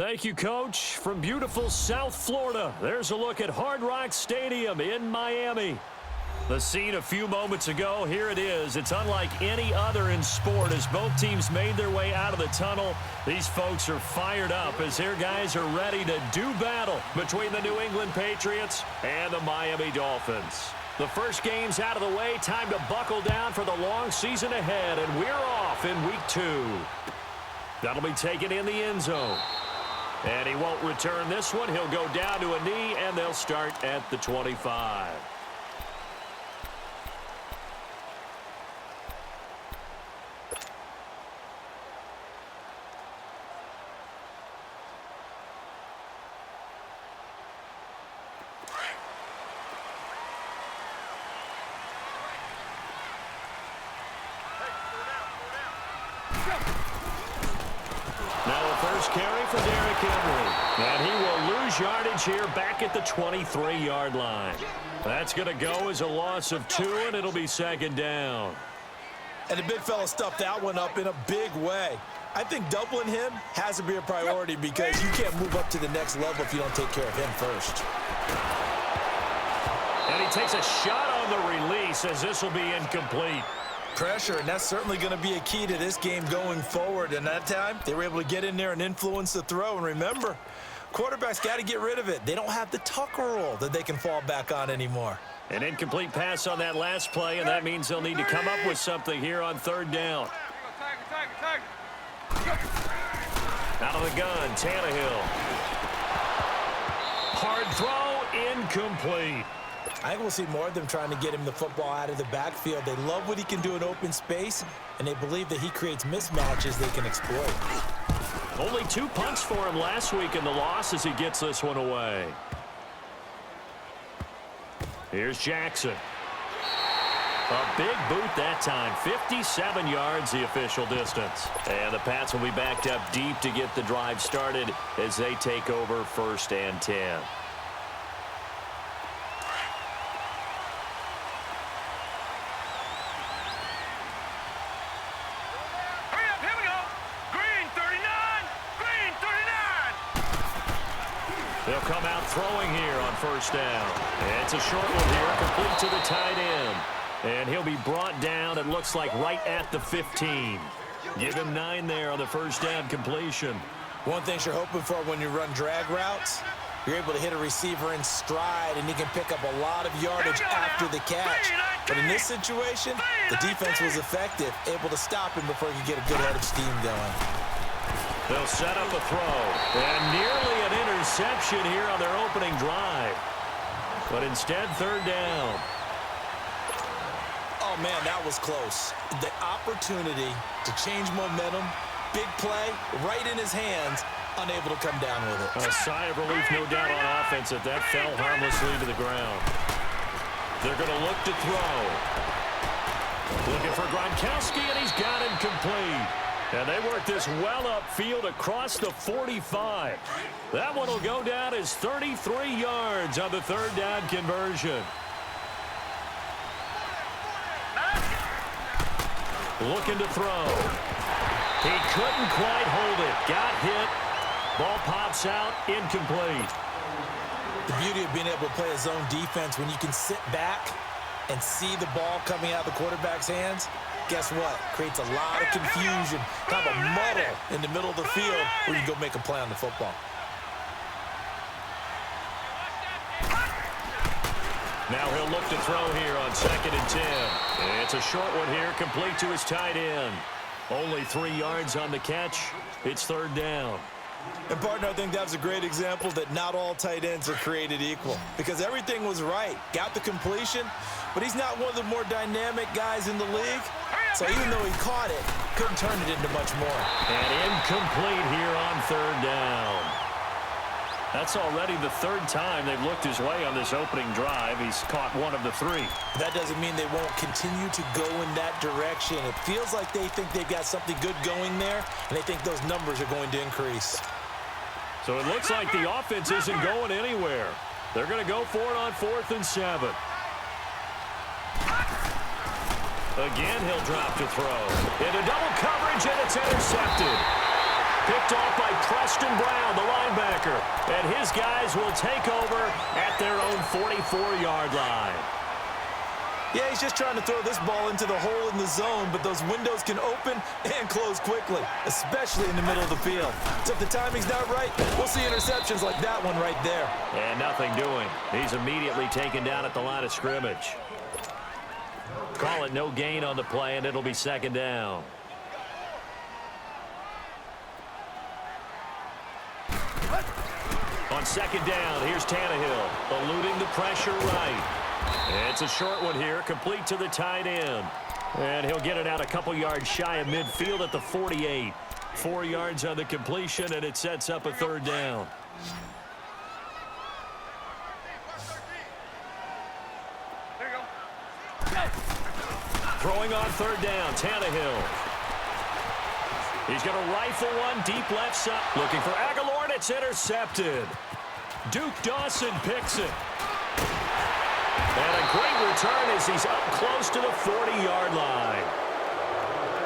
Thank you, Coach. From beautiful South Florida, there's a look at Hard Rock Stadium in Miami. The scene a few moments ago, here it is. It's unlike any other in sport as both teams made their way out of the tunnel. These folks are fired up as their guys are ready to do battle between the New England Patriots and the Miami Dolphins. The first game's out of the way. Time to buckle down for the long season ahead, and we're off in week 2. That'll be taken in the end zone. And he won't return this one. He'll go down to a knee, and they'll start at the 25. Carry for Derrick Henry. And he will lose yardage here back at the 23-yard line. That's going to go as a loss of 2, and it'll be second down. And the big fella stuffed that one up in a big way. I think doubling him has to be a priority because you can't move up to the next level if you don't take care of him first. And he takes a shot on the release as this will be incomplete. Pressure, and that's certainly going to be a key to this game going forward. And that time, they were able to get in there and influence the throw. And remember, quarterbacks got to get rid of it. They don't have the Tucker rule that they can fall back on anymore. An incomplete pass on that last play, and that means they'll need to come up with something here on third down. Out of the gun, Tannehill. Hard throw, incomplete. I think we'll see more of them trying to get him the football out of the backfield. They love what he can do in open space, and they believe that he creates mismatches they can exploit. Only 2 punts for him last week in the loss as he gets this one away. Here's Jackson. A big boot that time. 57 yards the official distance. And the Pats will be backed up deep to get the drive started as they take over 1st and 10. They'll come out throwing here on 1st down. It's a short one here, complete to the tight end. And he'll be brought down, it looks like, right at the 15. Give him 9 there on the 1st down completion. One thing you're hoping for when you run drag routes, you're able to hit a receiver in stride, and he can pick up a lot of yardage after the catch. But in this situation, the defense was effective, able to stop him before he could get a good head of steam going. They'll set up a throw. And nearly an interception here on their opening drive. But instead, 3rd down. Oh, man, that was close. The opportunity to change momentum, big play, right in his hands, unable to come down with it. A sigh of relief, no doubt, on offense that fell harmlessly to the ground. They're going to look to throw. Looking for Gronkowski, and he's got him complete. And they work this well upfield across the 45. That one will go down as 33 yards on the 3rd down conversion. Looking to throw. He couldn't quite hold it. Got hit. Ball pops out. Incomplete. The beauty of being able to play a zone defense when you can sit back and see the ball coming out of the quarterback's hands, guess what? Creates a lot of confusion, kind of a muddle in the middle of the field where you go make a play on the football. Now he'll look to throw here on 2nd and 10. It's a short one here, complete to his tight end. Only 3 yards on the catch. It's 3rd down. And, partner, I think that was a great example that not all tight ends are created equal because everything was right. Got the completion, but he's not one of the more dynamic guys in the league. So even though he caught it, couldn't turn it into much more. And incomplete here on 3rd down. That's already the 3rd time they've looked his way on this opening drive. He's caught 1 of the 3. That doesn't mean they won't continue to go in that direction. It feels like they think they've got something good going there, and they think those numbers are going to increase. So it looks like the offense isn't going anywhere. They're going to go for it on 4th and 7. Again, he'll drop to throw. Into double coverage, and it's intercepted. Picked off by Preston Brown, the linebacker. And his guys will take over at their own 44-yard line. Yeah, he's just trying to throw this ball into the hole in the zone, but those windows can open and close quickly, especially in the middle of the field. So if the timing's not right, we'll see interceptions like that one right there. And nothing doing. He's immediately taken down at the line of scrimmage. Call it no gain on the play, and it'll be second down. On second down, here's Tannehill, eluding the pressure right. It's a short one here, complete to the tight end. And he'll get it out a couple yards shy of midfield at the 48. 4 yards on the completion, and it sets up a third down. Throwing on third down, Tannehill. He's going to rifle one deep left side. Looking for Aguilar, and it's intercepted. Duke Dawson picks it. And a great return as he's up close to the 40-yard line.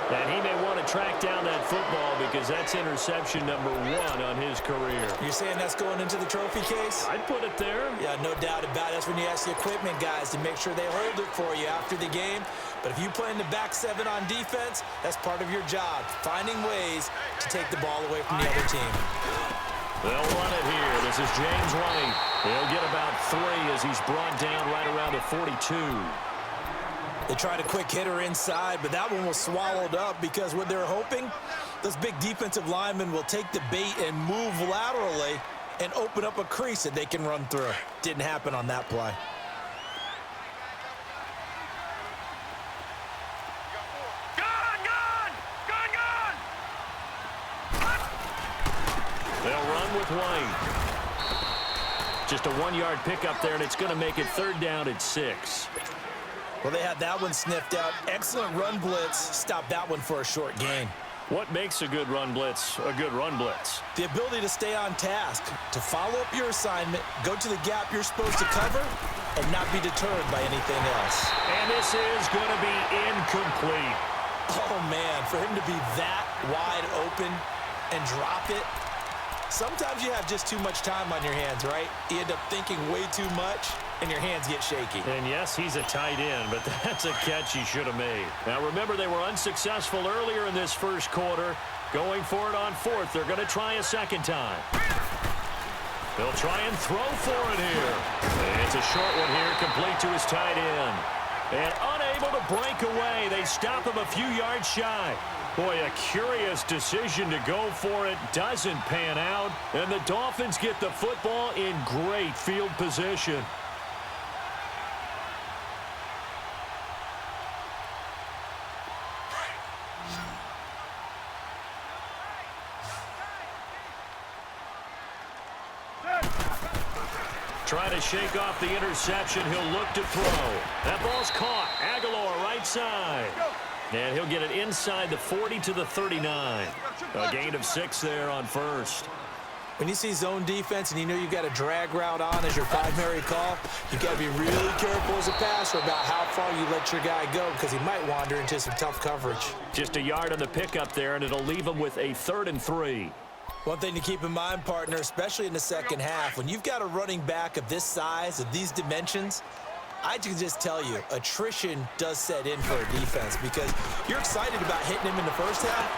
And he may want to track down that football because that's interception number 1 on his career. You're saying that's going into the trophy case? I'd put it there. Yeah, no doubt about it. That's when you ask the equipment guys to make sure they hold it for you after the game. But if you play in the back 7 on defense, that's part of your job, finding ways to take the ball away from the other team. They'll run it here. This is James White. He'll get about 3 as he's brought down right around the 42. They tried a quick hitter inside, but that one was swallowed up because what they're hoping, those big defensive linemen will take the bait and move laterally and open up a crease that they can run through. Didn't happen on that play. They'll run with White. Just a 1-yard pickup there, and it's going to make it third down at 6. Well, they had that one sniffed out. Excellent run blitz. Stop that one for a short gain. What makes a good run blitz a good run blitz? The ability to stay on task, to follow up your assignment, go to the gap you're supposed to cover, and not be deterred by anything else. And this is going to be incomplete. Oh, man, for him to be that wide open and drop it. Sometimes you have just too much time on your hands, right? You end up thinking way too much, and your hands get shaky. And yes, he's a tight end, but that's a catch he should have made. Now, remember, they were unsuccessful earlier in this first quarter. Going for it on 4th. They're going to try a second time. They'll try and throw for it here. And it's a short one here, complete to his tight end. And unable to break away. They stop him a few yards shy. Boy, a curious decision to go for it. Doesn't pan out. And the Dolphins get the football in great field position. Trying to shake off the interception. He'll look to throw. That ball's caught. Aguilar right side. And he'll get it inside the 40 to the 39. A gain of 6 there on first. When you see zone defense and you know you've got a drag route on as your primary call, you've got to be really careful as a passer about how far you let your guy go because he might wander into some tough coverage. Just a yard on the pickup there, and it'll leave him with a 3rd and 3. One thing to keep in mind, partner, especially in the second half, when you've got a running back of this size, of these dimensions, I can just tell you, attrition does set in for a defense because you're excited about hitting him in the first half.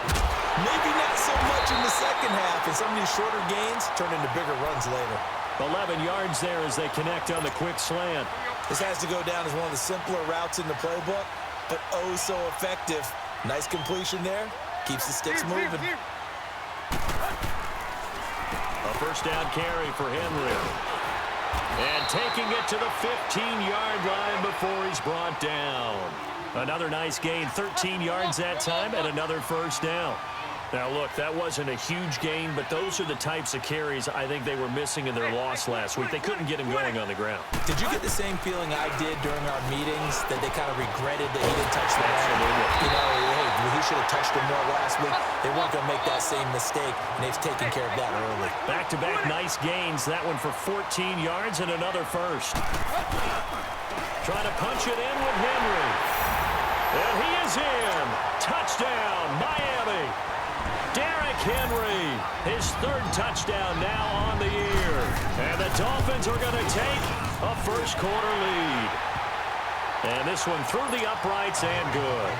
Maybe not so much in the second half, and some of these shorter gains turn into bigger runs later. 11 yards there as they connect on the quick slant. This has to go down as one of the simpler routes in the playbook, but oh so effective. Nice completion there. Keeps the sticks moving. A first down carry for Henry. And taking it to the 15-yard line before he's brought down. Another nice gain, 13 yards that time, and another first down. Now, look, that wasn't a huge gain, but those are the types of carries I think they were missing in their loss last week. They couldn't get him going on the ground. Did you get the same feeling I did during our meetings, that they kind of regretted that he didn't touch the ball? You know, hey, he should have touched him more last week. They weren't going to make that same mistake, and they've taken care of that early. Back-to-back nice gains. That one for 14 yards and another first. Trying to punch it in with Henry. And he is in. Touchdown, Miami. Derrick Henry. his third touchdown now on the year. And the Dolphins are going to take a first-quarter lead. And this one through the uprights and good.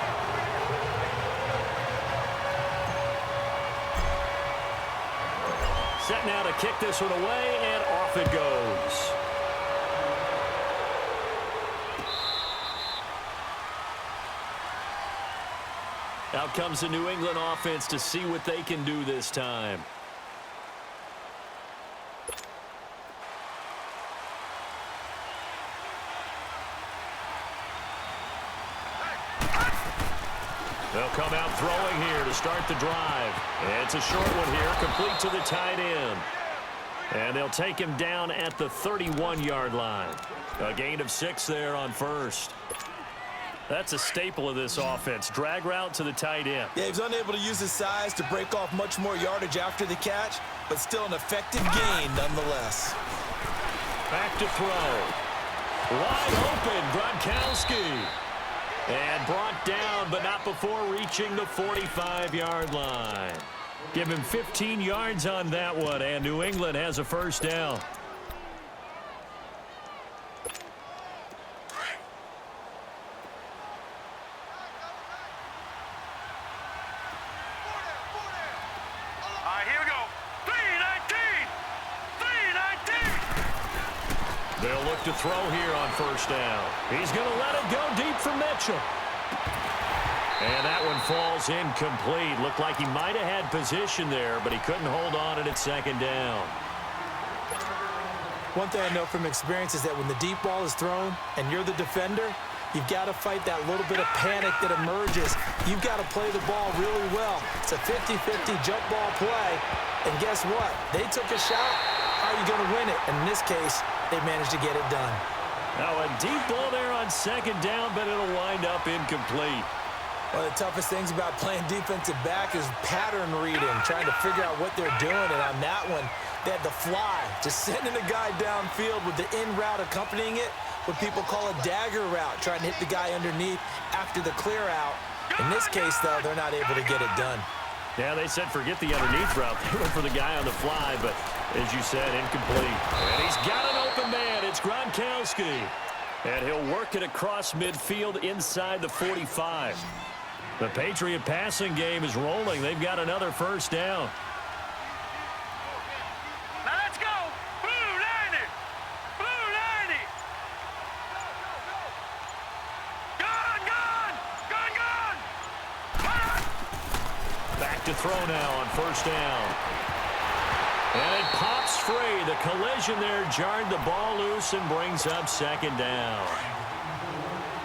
Set now to kick this one away, and off it goes. Out comes the New England offense to see what they can do this time. They'll come out throwing here to start the drive. It's a short one here, complete to the tight end. And they'll take him down at the 31-yard line. A gain of 6 there on first. That's a staple of this offense. Drag route to the tight end. Yeah, he was unable to use his size to break off much more yardage after the catch, but still an effective gain nonetheless. Back to throw. Wide open, Gronkowski. And brought down, but not before reaching the 45-yard line. Give him 15 yards on that one, and New England has a first down. They'll look to throw here on first down. He's going to let it go deep for Mitchell. And that one falls incomplete. Looked like he might have had position there, but he couldn't hold on at second down. One thing I know from experience is that when the deep ball is thrown and you're the defender, you've got to fight that little bit of panic that emerges. You've got to play the ball really well. It's a 50-50 jump ball play. And guess what? They took a shot. How are you going to win it? And in this case, they managed to get it done. Now a deep ball there on second down, but it'll wind up incomplete. One of the toughest things about playing defensive back is pattern reading, trying to figure out what they're doing. And on that one, they had the fly, just sending a guy downfield with the in route accompanying it, what people call a dagger route, trying to hit the guy underneath after the clear out. In this case, though, they're not able to get it done. Yeah, they said forget the underneath route. They went for the guy on the fly, but as you said, incomplete. And he's got an open man. It's Gronkowski. And he'll work it across midfield inside the 45. The Patriot passing game is rolling. They've got another first down. Now let's go. Blue 90. Blue 90. Gone, gone. Gone, gone. Back to throw now on first down. And it pops free. The collision there jarred the ball loose and brings up second down.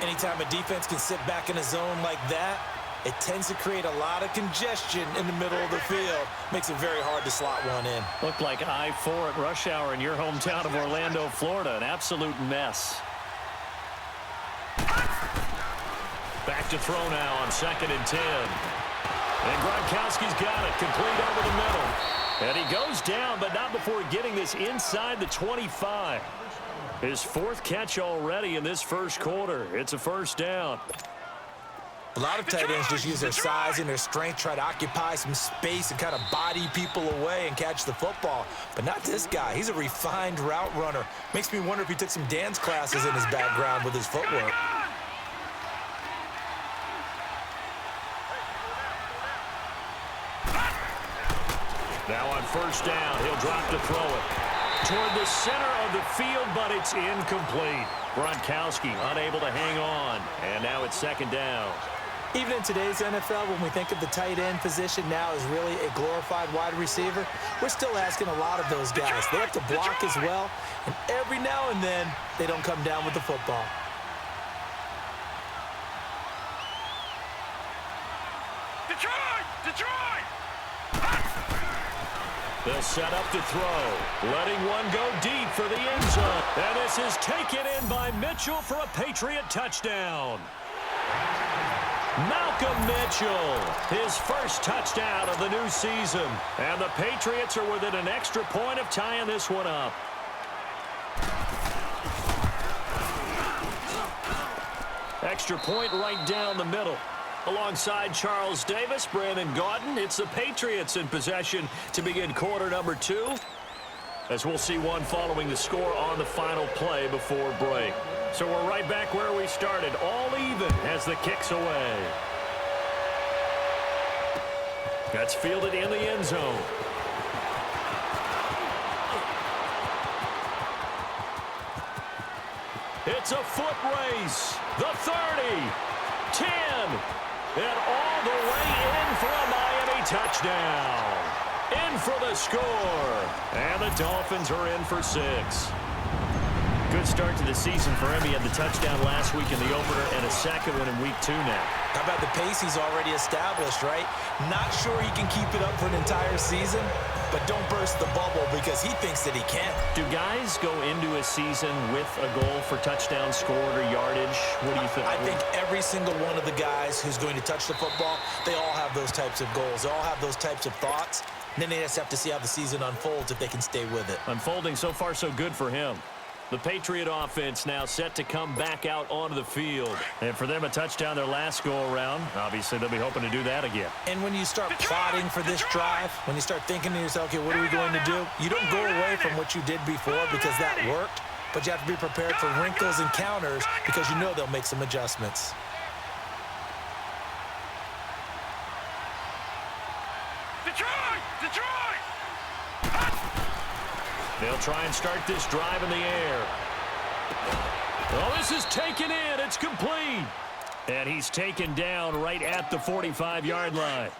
Anytime a defense can sit back in a zone like that, it tends to create a lot of congestion in the middle of the field. Makes it very hard to slot one in. Looked like I-4 at rush hour in your hometown of Orlando, Florida. An absolute mess. Back to throw now on second and 10. And Gronkowski's got it, complete over the middle. And he goes down, but not before getting this inside the 25. His fourth catch already in this first quarter. It's a first down. A lot of tight ends just use their size and their strength, try to occupy some space and kind of body people away and catch the football. But not this guy. He's a refined route runner. Makes me wonder if he took some dance classes in his background with his footwork. Now on first down, he'll drop to throw it toward the center of the field, but it's incomplete. Gronkowski unable to hang on, and now it's second down. Even in today's NFL, when we think of the tight end position now as really a glorified wide receiver, we're still asking a lot of those guys. They have to block as well, and every now and then, they don't come down with the football. Detroit! Detroit! They'll set up to throw, letting one go deep for the end zone. And this is taken in by Mitchell for a Patriot touchdown. Malcolm Mitchell, his first touchdown of the new season. And the Patriots are within an extra point of tying this one up. Extra point right down the middle. Alongside Charles Davis, Brandon Gaudin, it's the Patriots in possession to begin quarter number 2. As we'll see one following the score on the final play before break. So we're right back where we started, all even as the kick's away. That's fielded in the end zone. It's a foot race. The 30, 10, and all the way in for a Miami touchdown. In for the score. And the Dolphins are in for 6. Good start to the season for him. He had the touchdown last week in the opener and a second one in week 2 now. How about the pace he's already established, right? Not sure he can keep it up for an entire season, but don't burst the bubble because he thinks that he can. Do guys go into a season with a goal for touchdown scored or yardage? What do you think? I think every single one of the guys who's going to touch the football, they all have those types of goals. They all have those types of thoughts. And then they just have to see how the season unfolds if they can stay with it. Unfolding so far so good for him. The Patriot offense now set to come back out onto the field. And for them, a touchdown their last go-around. Obviously, they'll be hoping to do that again. And when you start plotting for this drive, when you start thinking to yourself, okay, what are we going to do? You don't go away from what you did before because that worked, but you have to be prepared for wrinkles and counters because you know they'll make some adjustments. They'll try and start this drive in the air. Oh, this is taken in. It's complete. And he's taken down right at the 45-yard line.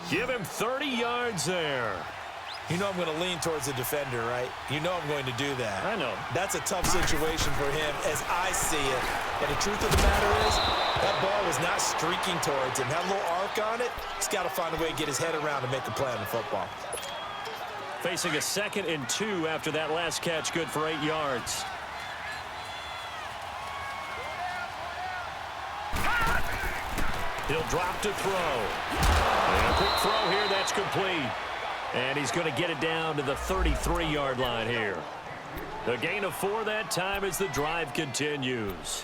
Give him 30 yards there. You know I'm going to lean towards the defender, right? You know I'm going to do that. I know. That's a tough situation for him as I see it. And the truth of the matter is, that ball was not streaking towards him. Had a little arc on it. He's got to find a way to get his head around and make a play on the football. Facing a 2nd and 2 after that last catch, good for 8 yards. He'll drop to throw. And a quick throw here, that's complete. And he's going to get it down to the 33-yard line here. The gain of 4 that time as the drive continues.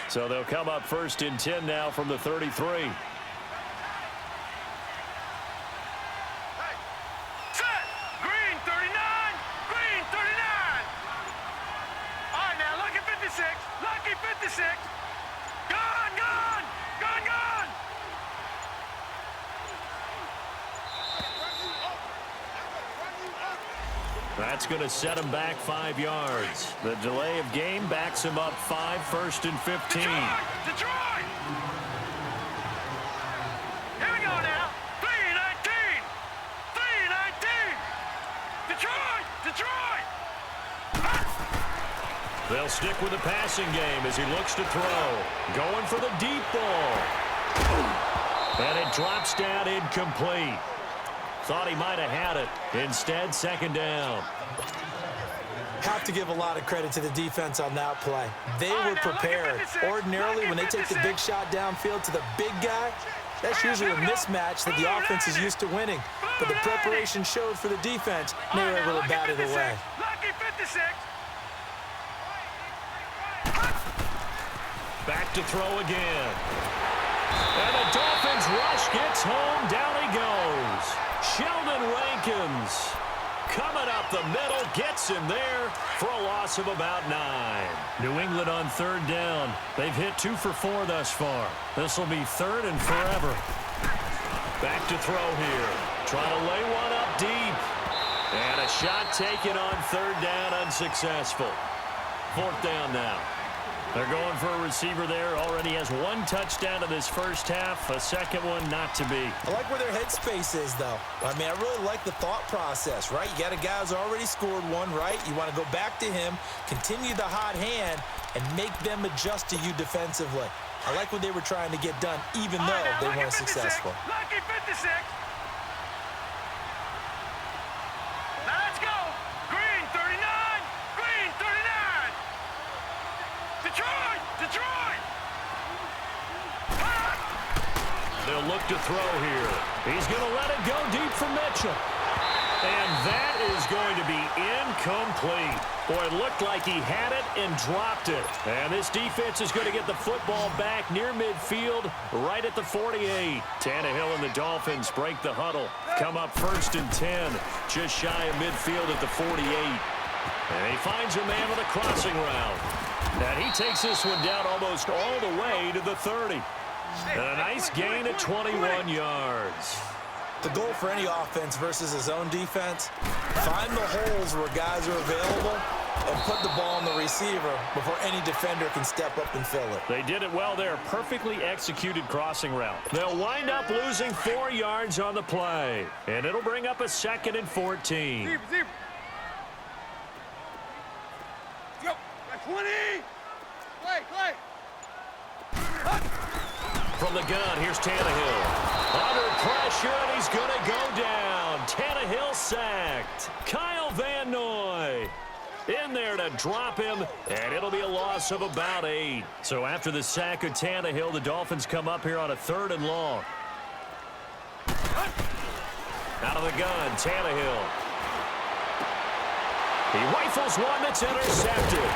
So they'll come up 1st and 10 now from the 33. That's going to set him back 5 yards. The delay of game backs him up 5, 1st and 15. Detroit! Here we go now. 3-19. 3-19. Detroit! They'll stick with the passing game as he looks to throw. Going for the deep ball. And it drops down incomplete. Thought he might have had it. Instead, 2nd down. Have to give a lot of credit to the defense on that play. They were prepared. Ordinarily, when they take the big shot downfield to the big guy, that's usually a mismatch that the offense is used to winning. But the preparation showed for the defense, and they were able to bat it away. Back to throw again. And the Dolphins rush gets home. Down he goes. Sheldon Rankins coming up the middle, gets him there for a loss of about 9. New England on 3rd down. They've hit 2 for 4 thus far. This will be 3rd and forever. Back to throw here. Trying to lay one up deep. And a shot taken on 3rd down, unsuccessful. 4th down now. They're going for a receiver there. Already has 1 touchdown in this first half. A second one not to be. I like where their headspace is, though. I mean, I really like the thought process, right? You got a guy who's already scored 1, right? You want to go back to him, continue the hot hand, and make them adjust to you defensively. I like what they were trying to get done, even though they weren't successful. Lucky 56. Now let's go. Green 39. Green 39. Detroit! They'll look to throw here. He's going to let it go deep for Mitchell. And that is going to be incomplete. Boy, it looked like he had it and dropped it. And this defense is going to get the football back near midfield, right at the 48. Tannehill and the Dolphins break the huddle. Come up 1st and 10, just shy of midfield at the 48. And he finds a man with a crossing route. And he takes this one down almost all the way to the 30. And a nice gain of 21 yards. The goal for any offense versus his own defense, find the holes where guys are available and put the ball on the receiver before any defender can step up and fill it. They did it well there. Perfectly executed crossing route. They'll wind up losing 4 yards on the play. And it'll bring up a 2nd and 14. Go. 20. Play. From the gun, here's Tannehill. Under pressure, and he's going to go down. Tannehill sacked. Kyle Van Noy in there to drop him, and it'll be a loss of about 8. So after the sack of Tannehill, the Dolphins come up here on a 3rd and long. Out of the gun, Tannehill. He rifles one that's intercepted.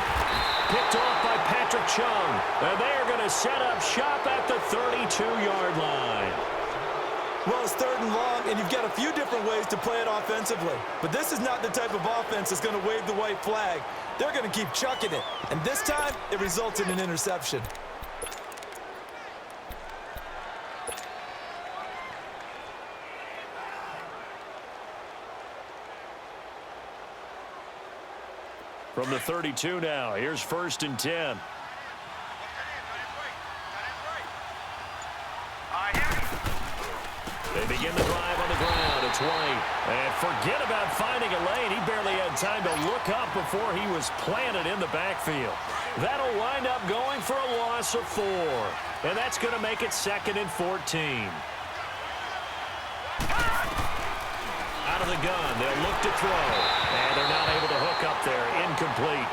Picked off by Patrick Chung. And they are going to set up shop at the 32-yard line. Well, it's 3rd and long, and you've got a few different ways to play it offensively. But this is not the type of offense that's going to wave the white flag. They're going to keep chucking it. And this time, it results in an interception. From the 32 now, here's 1st and 10. They begin the drive on the ground. It's White. And forget about finding a lane. He barely had time to look up before he was planted in the backfield. That'll wind up going for a loss of 4. And that's going to make it 2nd and 14. Out of the gun, they'll look to throw. And they're not able to hook up there. Incomplete.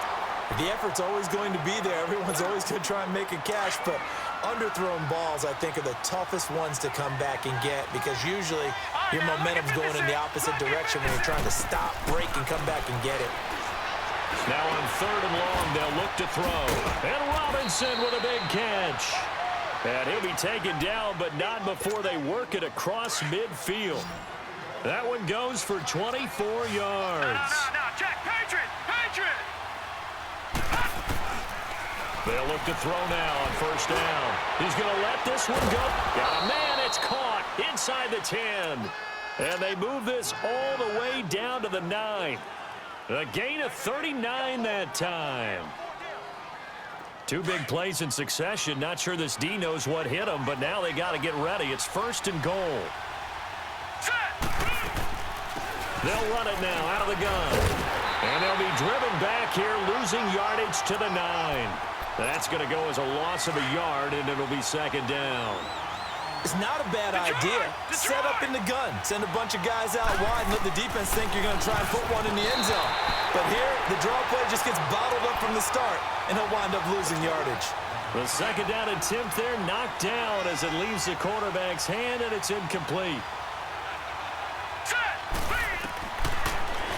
The effort's always going to be there. Everyone's always going to try and make a catch, but underthrown balls, I think, are the toughest ones to come back and get because usually your momentum's going in the opposite direction when you're trying to stop, break, and come back and get it. Now on 3rd and long, they'll look to throw. And Robinson with a big catch. And he'll be taken down, but not before they work it across midfield. That one goes for 24 yards. No, Jack, Patriot. They'll look to throw now on 1st down. He's going to let this one go. Got a man. It's caught inside the 10. And they move this all the way down to the 9. A gain of 39 that time. 2 big plays in succession. Not sure this D knows what hit him, but now they got to get ready. It's 1st and goal. They'll run it now out of the gun. And they'll be driven back here, losing yardage to the 9. That's going to go as a loss of a yard, and it'll be 2nd down. It's not a bad idea. Set up in the gun. Send a bunch of guys out wide and let the defense think you're going to try and put one in the end zone. But here, the draw play just gets bottled up from the start, and he'll wind up losing yardage. The 2nd down attempt there knocked down as it leaves the quarterback's hand, and it's incomplete.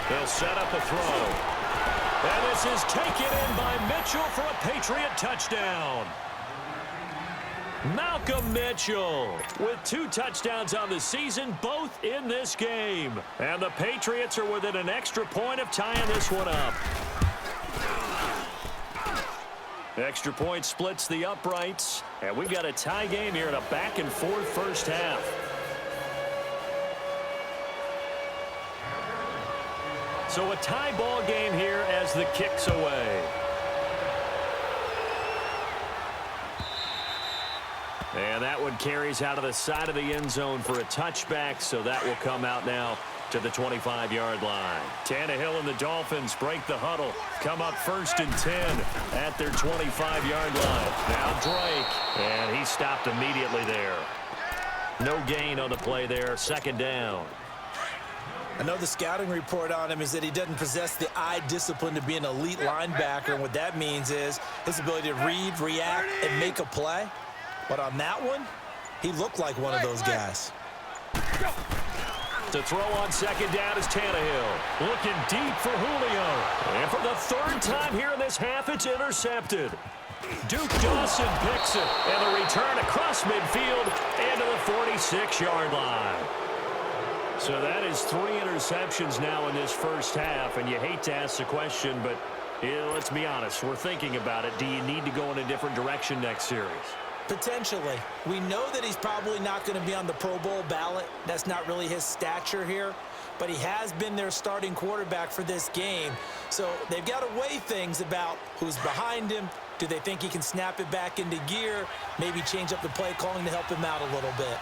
They'll set up a throw. And this is taken in by Mitchell for a Patriot touchdown. Malcolm Mitchell with 2 touchdowns on the season, both in this game. And the Patriots are within an extra point of tying this one up. Extra point splits the uprights. And we've got a tie game here in a back-and-forth 1st half. So a tie ball game here as the kick's away. And that one carries out of the side of the end zone for a touchback, so that will come out now to the 25-yard line. Tannehill and the Dolphins break the huddle, come up 1st and 10 at their 25-yard line. Now Drake, and he stopped immediately there. No gain on the play there, 2nd down. I know the scouting report on him is that he doesn't possess the eye discipline to be an elite linebacker, and what that means is his ability to read, react, and make a play. But on that one, he looked like one of those guys. To throw on second down is Tannehill. Looking deep for Julio. And for the third time here in this half, it's intercepted. Duke Dawson picks it. And the return across midfield and to the 46-yard line. So that is 3 interceptions now in this first half. And you hate to ask the question, but let's be honest. We're thinking about it. Do you need to go in a different direction next series? Potentially. We know that he's probably not going to be on the Pro Bowl ballot. That's not really his stature here. But he has been their starting quarterback for this game. So they've got to weigh things about who's behind him. Do they think he can snap it back into gear? Maybe change up the play calling to help him out a little bit.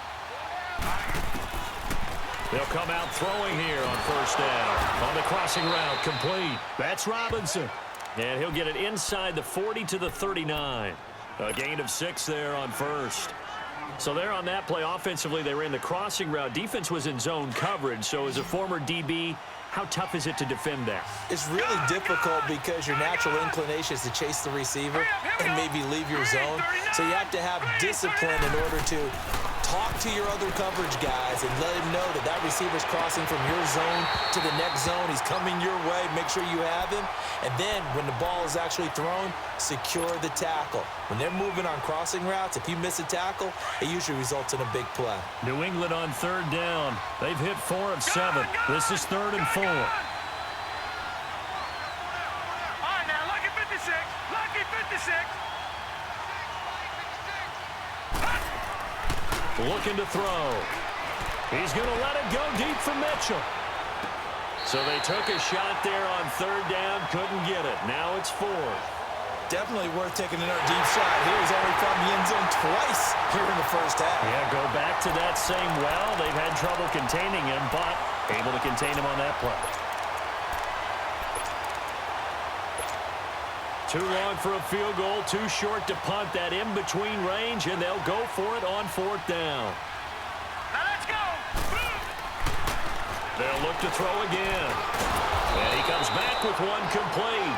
They'll come out throwing here on first down. On the crossing route, complete. That's Robinson. And he'll get it inside the 40 to the 39. A gain of 6 there on first. So there on that play, offensively, they ran the crossing route. Defense was in zone coverage. So as a former DB, how tough is it to defend that? It's really difficult because your natural inclination is to chase the receiver and maybe leave your zone. So you have to have discipline in order to talk to your other coverage guys and let him know that that receiver's crossing from your zone to the next zone. He's coming your way. Make sure you have him. And then when the ball is actually thrown, secure the tackle. When they're moving on crossing routes, if you miss a tackle, it usually results in a big play. New England on third down. They've hit 4 of 7. This is 3rd and 4. All right, now, lucky 56. Lucky 56. Looking to throw. He's going to let it go deep for Mitchell. So they took a shot there on third down, couldn't get it. Now it's 4th. Definitely worth taking another deep shot. Here he's already found the end zone twice here in the first half. Yeah, go back to that same well. They've had trouble containing him, but able to contain him on that play. Too long for a field goal, too short to punt. That in-between range, and they'll go for it on 4th down. Now let's go. They'll look to throw again. And he comes back with one complete.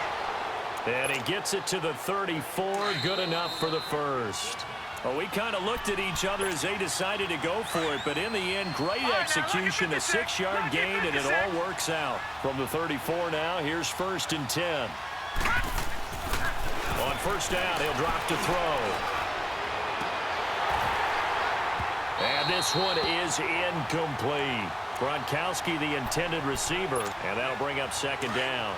And he gets it to the 34. Good enough for the first. Well, we kind of looked at each other as they decided to go for it, but in the end, great execution, a 6-yard gain, and it all works out. From the 34 now, here's 1st and 10. On first down, he'll drop to throw. And this one is incomplete. Gronkowski, the intended receiver, and that'll bring up 2nd down.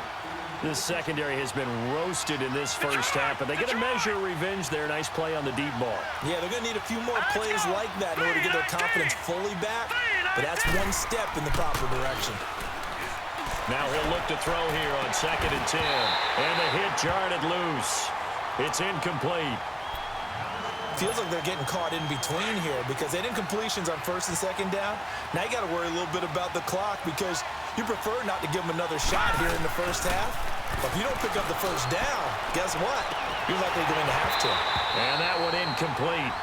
This secondary has been roasted in this first half, but they get a measure of revenge there. Nice play on the deep ball. Yeah, they're going to need a few more plays like that in order to get their confidence fully back, but that's one step in the proper direction. Now he'll look to throw here on 2nd and 10. And the hit jarred it loose. It's incomplete. Feels like they're getting caught in between here because they didn't completions on 1st and 2nd down. Now you got to worry a little bit about the clock because you prefer not to give them another shot here in the first half. But if you don't pick up the first down, guess what? You're likely going to have to. And that one incomplete.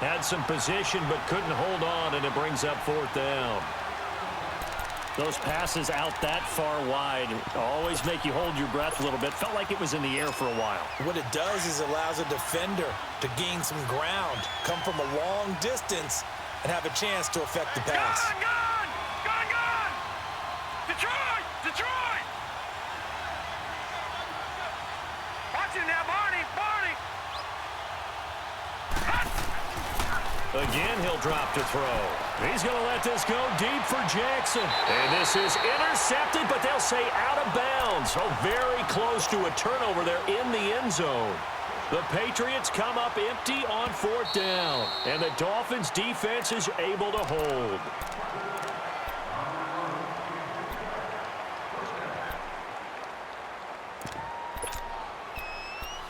Had some position but couldn't hold on, and it brings up 4th down. Those passes out that far wide always make you hold your breath a little bit. Felt like it was in the air for a while. What it does is allows a defender to gain some ground, come from a long distance, and have a chance to affect the pass. Gone, gone, gone, gone. Detroit, Detroit. Watch it now, Barney, Barney. Again, he'll drop to throw. He's going to let this go deep for Jackson. And this is intercepted, but they'll say out of bounds. Oh, very close to a turnover there in the end zone. The Patriots come up empty on 4th down. And the Dolphins defense is able to hold.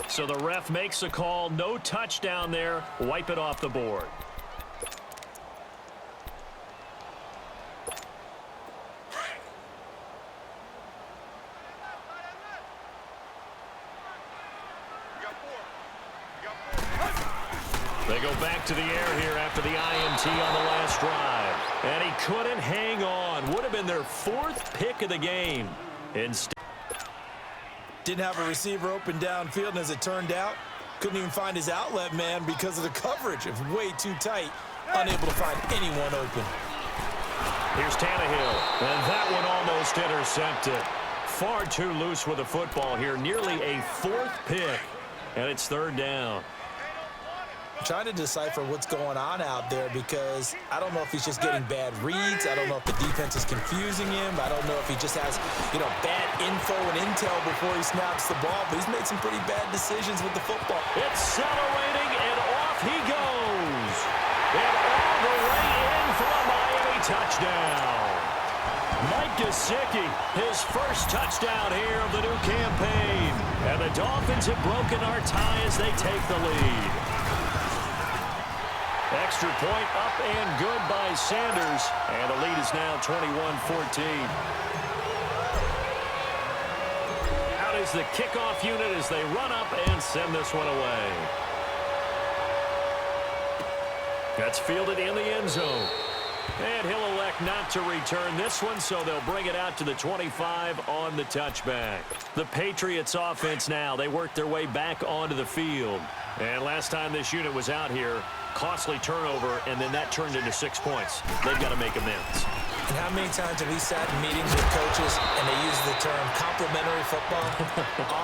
So the ref makes a call. No touchdown there. Wipe it off the board. They go back to the air here after the INT on the last drive. And he couldn't hang on. Would have been their 4th pick of the game. Instead, didn't have a receiver open downfield, and as it turned out, couldn't even find his outlet man because of the coverage. It was way too tight, unable to find anyone open. Here's Tannehill, and that one almost intercepted. Far too loose with the football here, nearly a fourth pick, and it's third down. I'm trying to decipher what's going on out there because I don't know if he's just getting bad reads. I don't know if the defense is confusing him. I don't know if he just has, bad info and intel before he snaps the ball, but he's made some pretty bad decisions with the football. Accelerating, and off he goes. And all the way in for a Miami touchdown. Mike Gesicki, his first touchdown here of the new campaign. And the Dolphins have broken our tie as they take the lead. Extra point up and good by Sanders. And the lead is now 21-14. Out is the kickoff unit as they run up and send this one away. That's fielded in the end zone. And he'll elect not to return this one, so they'll bring it out to the 25 on the touchback. The Patriots offense now, they work their way back onto the field. And last time this unit was out here, costly turnover, and then that turned into 6 points. They've got to make amends. And how many times have we sat in meetings with coaches and they use the term complementary football?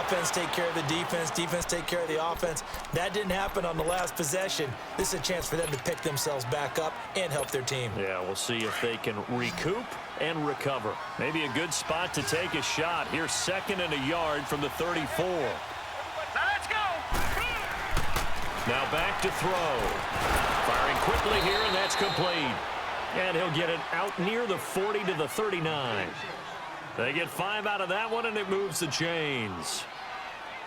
Offense take care of the defense, defense take care of the offense. That didn't happen on the last possession. This is a chance for them to pick themselves back up and help their team. Yeah, we'll see if they can recoup and recover. Maybe a good spot to take a shot. Here's 2nd and a yard from the 34. Let's go. Now back to throw. Firing quickly here, and that's complete. And he'll get it out near the 40 to the 39. They get 5 out of that one, and it moves the chains.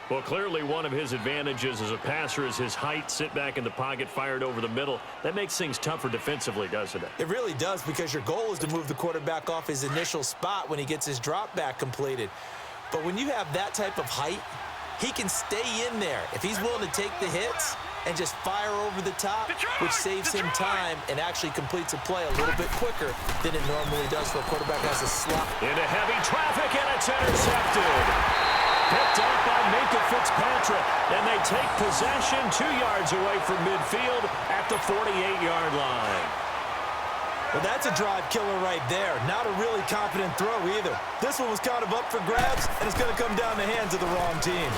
Well, clearly one of his advantages as a passer is his height. Sit back in the pocket, fired over the middle. That makes things tougher defensively, doesn't it? It really does, because your goal is to move the quarterback off his initial spot when he gets his drop back completed. But when you have that type of height, he can stay in there. If he's willing to take the hits and just fire over the top, which saves him time and actually completes a play a little bit quicker than it normally does for a quarterback has a slot. Into heavy traffic, and it's intercepted. Picked up by Minka Fitzpatrick, and they take possession 2 yards away from midfield at the 48-yard line. Well, that's a drive killer right there. Not a really confident throw either. This one was kind of up for grabs, and it's going to come down the hands of the wrong team.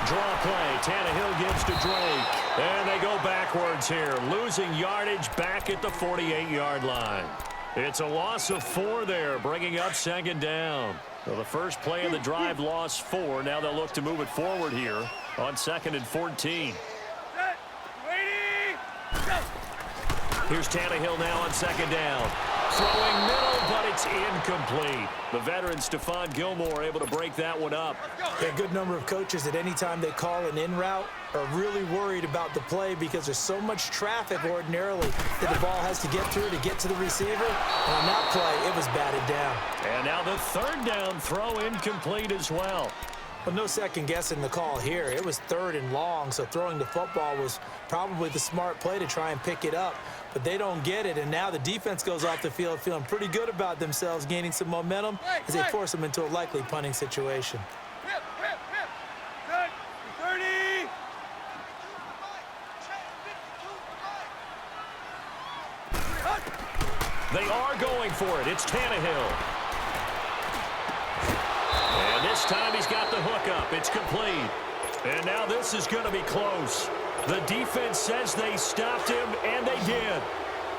Draw play. Tannehill gives to Drake. And they go backwards here, losing yardage back at the 48-yard line. It's a loss of 4 there, bringing up 2nd down. Well, the first play of the drive lost 4. Now they'll look to move it forward here on 2nd and 14. Here's Tannehill now on 2nd down. Throwing middle, but it's incomplete. The veteran Stephon Gilmore able to break that one up. A good number of coaches at any time they call an in route are really worried about the play because there's so much traffic ordinarily that the ball has to get through to get to the receiver. And on that play, it was batted down. And now the 3rd down throw incomplete as well. Well, no second guessing the call here. It was 3rd and long, so throwing the football was probably the smart play to try and pick it up. But they don't get it, and now the defense goes off the field feeling pretty good about themselves, gaining some momentum as they force them into a likely punting situation. 30. They are going for it. It's Tannehill. And this time he's got the hook up. It's complete. And now this is going to be close. The defense says they stopped him, and they did.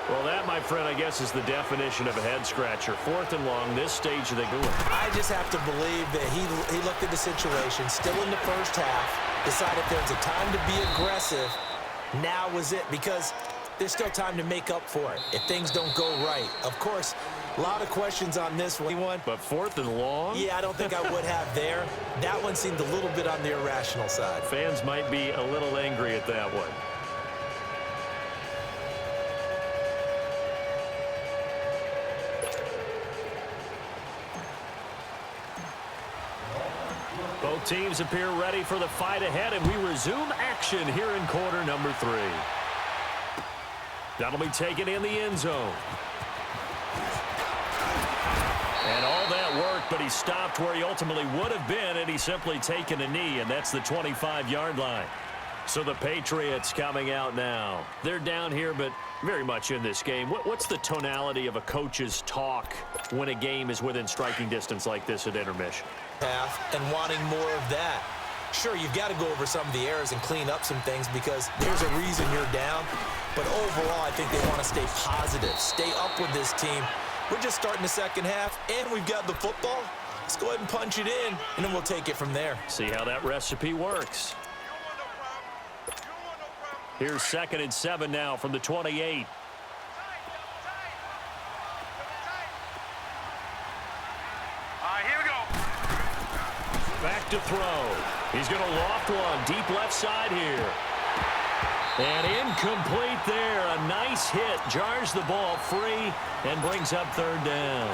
Well, that, my friend, I guess is the definition of a head-scratcher. 4th and long, this stage of the game. I just have to believe that he looked at the situation, still in the first half, decided there's a time to be aggressive. Now was it, because there's still time to make up for it if things don't go right. Of course, a lot of questions on this one. But 4th and long? Yeah, I don't think I would have there. That one seemed a little bit on the irrational side. Fans might be a little angry at that one. Both teams appear ready for the fight ahead, and we resume action here in quarter number 3. That'll be taken in the end zone. And all that work, but he stopped where he ultimately would have been, and he's simply taken a knee, and that's the 25-yard line. So the Patriots coming out now. They're down here, but very much in this game. What's the tonality of a coach's talk when a game is within striking distance like this at intermission? And wanting more of that. Sure, you've got to go over some of the errors and clean up some things because there's a reason you're down. But overall, I think they want to stay positive, stay up with this team. We're just starting the second half, and we've got the football. Let's go ahead and punch it in, and then we'll take it from there. See how that recipe works. Here's 2nd and 7 now from the 28. All right, here we go. Back to throw. He's going to loft one. Deep left side here. And incomplete there. A nice hit. Jars the ball free and brings up 3rd down.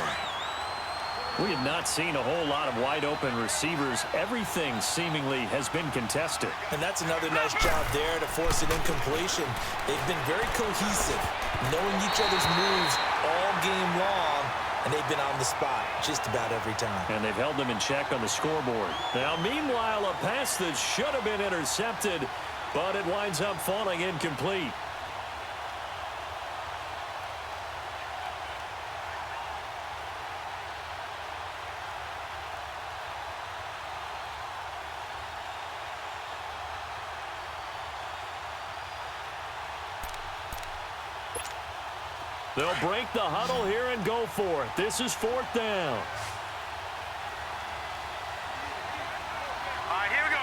We have not seen a whole lot of wide-open receivers. Everything seemingly has been contested. And that's another nice job there to force an incompletion. They've been very cohesive, knowing each other's moves all game long, and they've been on the spot just about every time. And they've held them in check on the scoreboard. Now, meanwhile, a pass that should have been intercepted, but it winds up falling incomplete. They'll break the huddle here and go for it. This is 4th down. All right, here we go.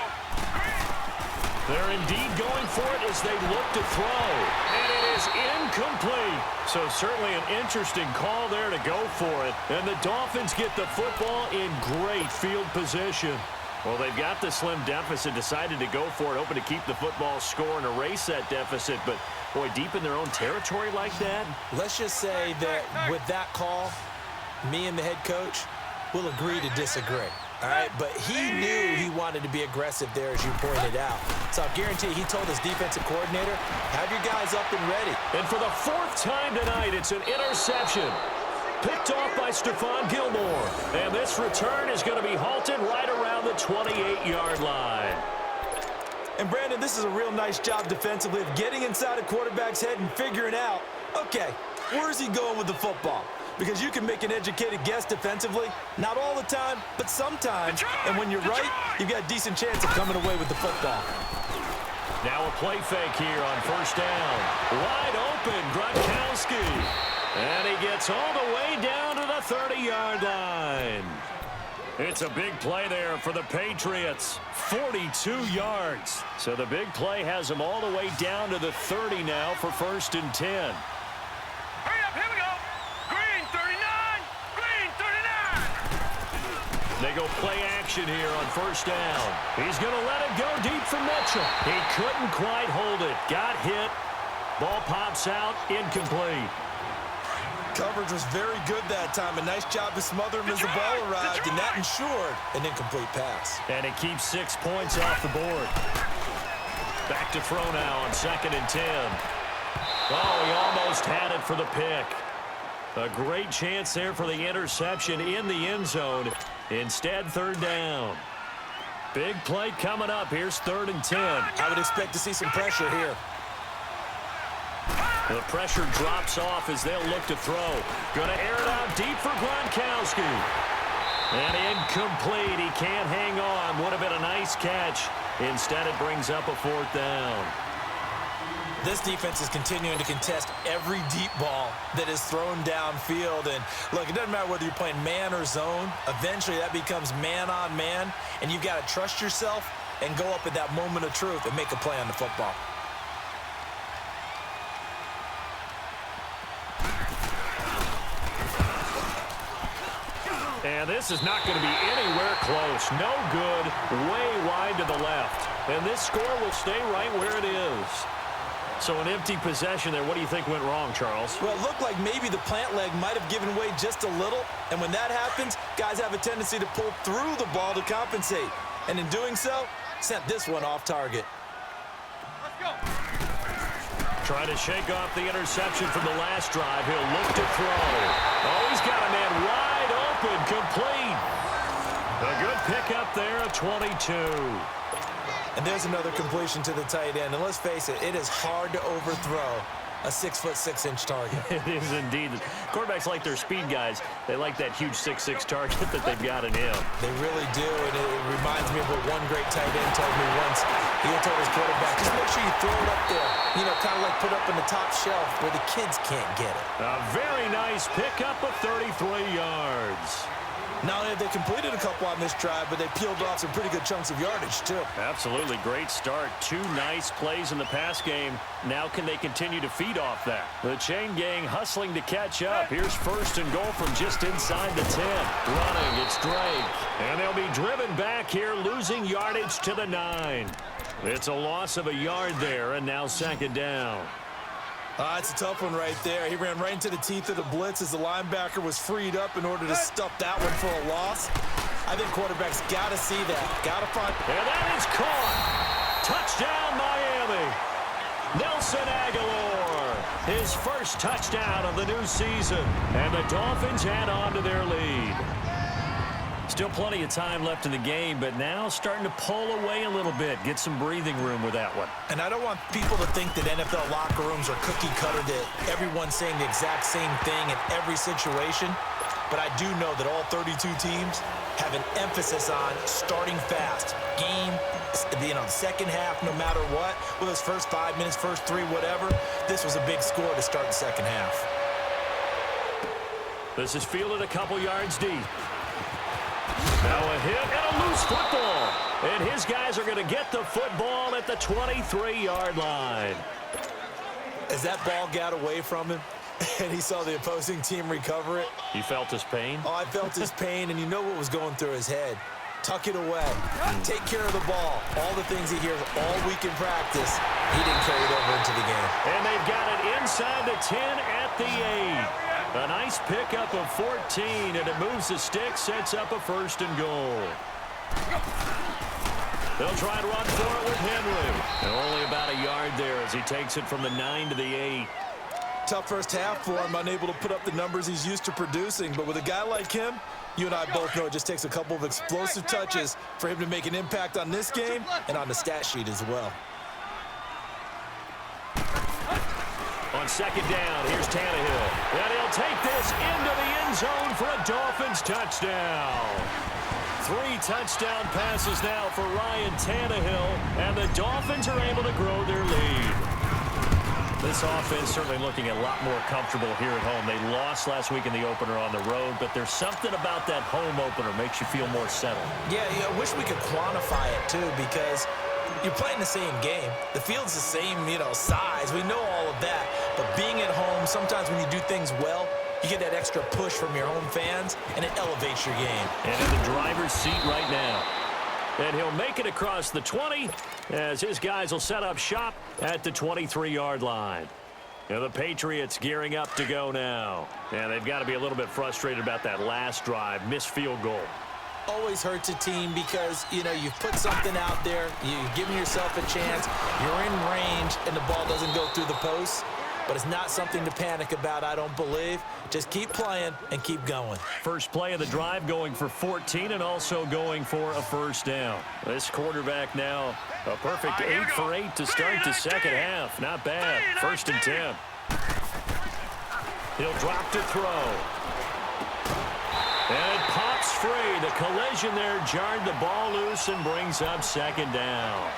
They're indeed going for it as they look to throw. And it is incomplete. So certainly an interesting call there to go for it. And the Dolphins get the football in great field position. Well, they've got the slim deficit, decided to go for it, hoping to keep the football score and erase that deficit. But, boy, deep in their own territory like that. Let's just say that with that call, me and the head coach will agree to disagree. All right, but he knew he wanted to be aggressive there, as you pointed out. So I guarantee he told his defensive coordinator, have your guys up and ready. And for the 4th time tonight, it's an interception. Picked off by Stephon Gilmore. And this return is going to be halted right around the 28-yard line. And, Brandon, this is a real nice job defensively of getting inside a quarterback's head and figuring out, okay, where's he going with the football? Because you can make an educated guess defensively, not all the time, but sometimes. And when you're right, you've got a decent chance of coming away with the football. Now a play fake here on 1st down. Wide open, Gronkowski. And he gets all the way down to the 30-yard line. It's a big play there for the Patriots. 42 yards. So the big play has them all the way down to the 30 now for 1st and 10. Hurry up, here we go. Green 39, green 39. They go play action here on 1st down. He's going to let it go deep for Mitchell. He couldn't quite hold it. Got hit. Ball pops out. Incomplete. Coverage was very good that time. A nice job to smother him as the ball arrived, and that ensured an incomplete pass. And it keeps 6 points off the board. Back to throw now on 2nd and 10. Oh, he almost had it for the pick. A great chance there for the interception in the end zone. Instead, 3rd down. Big play coming up. Here's 3rd and 10. I would expect to see some pressure here. The pressure drops off as they'll look to throw. Going to air it out deep for Gronkowski. And incomplete. He can't hang on. Would have been a nice catch. Instead, it brings up a 4th down. This defense is continuing to contest every deep ball that is thrown downfield. And, look, it doesn't matter whether you're playing man or zone. Eventually, that becomes man on man. And you've got to trust yourself and go up at that moment of truth and make a play on the football. And this is not going to be anywhere close. No good. Way wide to the left. And this score will stay right where it is. So an empty possession there. What do you think went wrong, Charles? Well, it looked like maybe the plant leg might have given way just a little. And when that happens, guys have a tendency to pull through the ball to compensate. And in doing so, sent this one off target. Let's go. Trying to shake off the interception from the last drive. He'll look to throw. Oh, he's got a man wide open, complete. A good pickup there, a 22. And there's another completion to the tight end. And let's face it, it is hard to overthrow a 6'6" target. It is indeed. Quarterbacks like their speed guys. They like that huge 6'6" target that they've got in him. They really do, and it reminds me of what one great tight end told me once. He told his quarterback, just make sure you throw it up there. You know, kind of like put up in the top shelf where the kids can't get it. A very nice pickup of 33 yards. Not only have they completed a couple on this drive, but they peeled off some pretty good chunks of yardage, too. Absolutely great start. 2 nice plays in the pass game. Now can they continue to feed off that? The chain gang hustling to catch up. Here's 1st and goal from just inside the 10. Running, it's Drake. And they'll be driven back here, losing yardage to the 9. It's a loss of a yard there, and now 2nd down. It's a tough one right there. He ran right into the teeth of the blitz as the linebacker was freed up in order to stuff that one for a loss. I think quarterbacks got to see that. Got to find. And that is caught. Touchdown, Miami. Nelson Aguilar. His first touchdown of the new season. And the Dolphins add on to their lead. Still plenty of time left in the game, but now starting to pull away a little bit. Get some breathing room with that one. And I don't want people to think that NFL locker rooms are cookie-cutter, that everyone's saying the exact same thing in every situation. But I do know that all 32 teams have an emphasis on starting fast. Game, second half, no matter what. Whether it's first 5 minutes, first 3, whatever. This was a big score to start the second half. This is fielded a couple yards deep. Now a hit and a loose football. And his guys are going to get the football at the 23-yard line. As that ball got away from him and he saw the opposing team recover it. You felt his pain? Oh, I felt his pain, and you know what was going through his head. Tuck it away. Take care of the ball. All the things he hears all week in practice, he didn't carry it over into the game. And they've got it inside the 10 at the 8. A nice pickup of 14, and it moves the stick, sets up a 1st and goal. They'll try to run for it with Henry. And only about a yard there as he takes it from the 9 to the 8. Tough first half for him, unable to put up the numbers he's used to producing. But with a guy like him, you and I both know it just takes a couple of explosive touches for him to make an impact on this game and on the stat sheet as well. On 2nd down, here's Tannehill. And he'll take this into the end zone for a Dolphins touchdown. 3 touchdown passes now for Ryan Tannehill, and the Dolphins are able to grow their lead. This offense certainly looking a lot more comfortable here at home. They lost last week in the opener on the road, but there's something about that home opener makes you feel more settled. Yeah, I wish we could quantify it, too, because you're playing the same game. The field's the same, size. We know all of that. But being at home, sometimes when you do things well, you get that extra push from your home fans, and it elevates your game. And in the driver's seat right now. And he'll make it across the 20 as his guys will set up shop at the 23-yard line. And the Patriots gearing up to go now. And they've got to be a little bit frustrated about that last drive, missed field goal. Always hurts a team because, you've put something out there, you've given yourself a chance, you're in range, and the ball doesn't go through the post. But it's not something to panic about, I don't believe. Just keep playing and keep going. First play of the drive going for 14 and also going for a 1st down. This quarterback now a perfect 8 for 8 to start the second half. Not bad. 1st and 10. He'll drop to throw. And it pops free. The collision there jarred the ball loose and brings up 2nd down.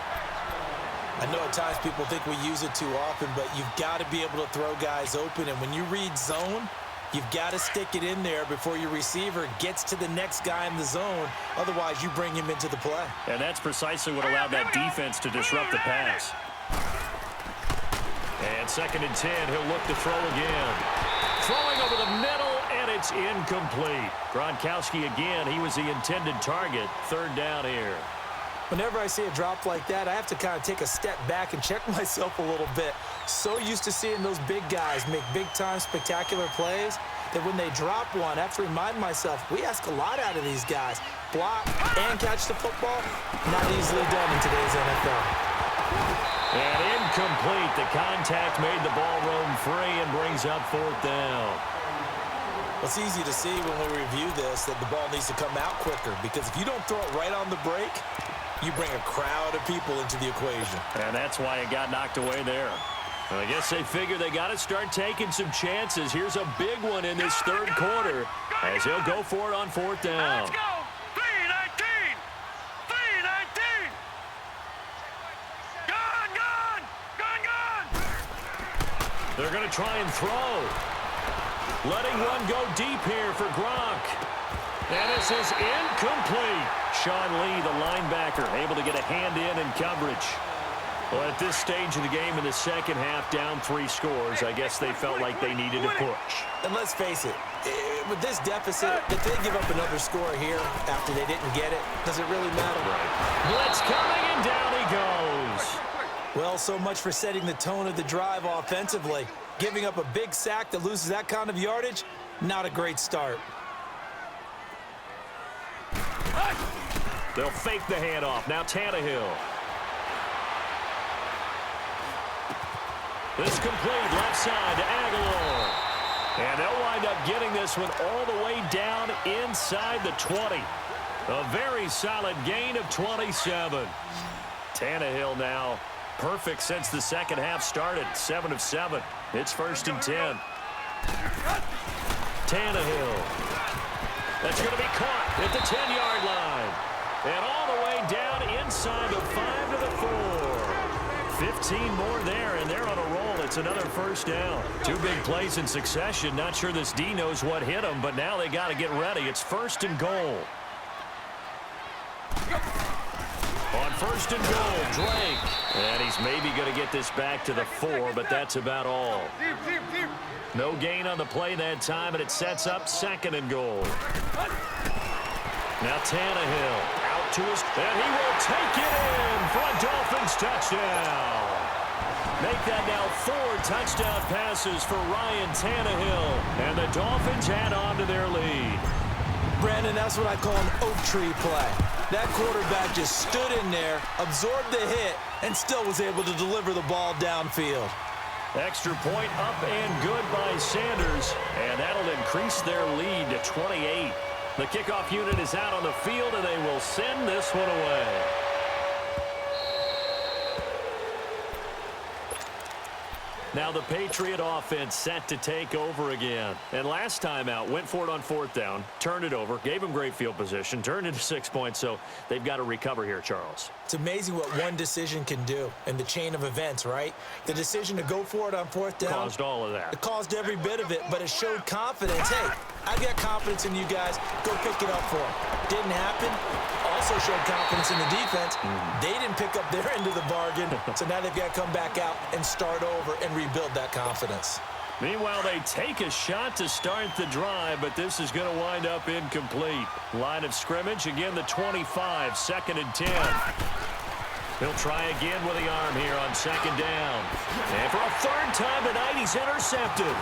I know at times people think we use it too often, but you've got to be able to throw guys open. And when you read zone, you've got to stick it in there before your receiver gets to the next guy in the zone. Otherwise, you bring him into the play. And that's precisely what allowed that defense to disrupt the pass. And 2nd and 10, he'll look to throw again. Throwing over the middle, and it's incomplete. Gronkowski again, he was the intended target. 3rd down here. Whenever I see a drop like that, I have to kind of take a step back and check myself a little bit. So used to seeing those big guys make big-time spectacular plays that when they drop one, I have to remind myself, we ask a lot out of these guys. Block and catch the football, not easily done in today's NFL. And incomplete. The contact made the ball roam free and brings up 4th down. It's easy to see when we review this that the ball needs to come out quicker, because if you don't throw it right on the break, You bring a crowd of people into the equation. And that's why it got knocked away there. Well, I guess they figure they got to start taking some chances. Here's a big one in this third quarter as he'll go for it on fourth down. Let's go. 3-19. 3-19. Gone. They're going to try and throw. Letting one go deep here for Gronk. And this is incomplete. Sean Lee, the linebacker, able to get a hand in coverage. Well, at this stage of the game in the second half, down 3 scores, I guess they felt like they needed to push. And let's face it, with this deficit, if they give up another score here after they didn't get it, does it really matter? Right. Blitz coming, and down he goes. Well, so much for setting the tone of the drive offensively. Giving up a big sack that loses that kind of yardage, not a great start. They'll fake the handoff. Now Tannehill. This complete left side to Aguilar. And they'll wind up getting this one all the way down inside the 20. A very solid gain of 27. Tannehill now perfect since the second half started. 7 of 7. It's 1st and 10. Tannehill. That's going to be caught at the 10-yard line. And all the way down inside the 5 to the 4. 15 more there, and they're on a roll. It's another 1st down. 2 big plays in succession. Not sure this D knows what hit him, but now they got to get ready. It's 1st and goal. On 1st and goal, Drake. And he's maybe going to get this back to the 4, but that's about all. No gain on the play that time, and it sets up 2nd and goal. Now Tannehill out to his, and he will take it in for a Dolphins touchdown. Make that now 4 touchdown passes for Ryan Tannehill, and the Dolphins add on to their lead. Brandon, that's what I call an oak tree play. That quarterback just stood in there, absorbed the hit, and still was able to deliver the ball downfield. Extra point up and good by Sanders, and that'll increase their lead to 28. The kickoff unit is out on the field, and they will send this one away. Now the Patriot offense set to take over again. And last time out, went for it on 4th down, turned it over, gave them great field position, turned it to 6 points, so they've got to recover here, Charles. It's amazing what one decision can do in the chain of events, right? The decision to go for it on 4th down. Caused all of that. It caused every bit of it, but it showed confidence. Hey, I've got confidence in you guys. Go pick it up for them. Didn't happen. Also showed confidence in the defense. They didn't pick up their end of the bargain, so now they've got to come back out and start over and rebuild that confidence. Meanwhile, they take a shot to start the drive, but this is going to wind up incomplete. Line of scrimmage, again the 25, 2nd and 10. He'll try again with the arm here on 2nd down. And for a 3rd time tonight, he's intercepted.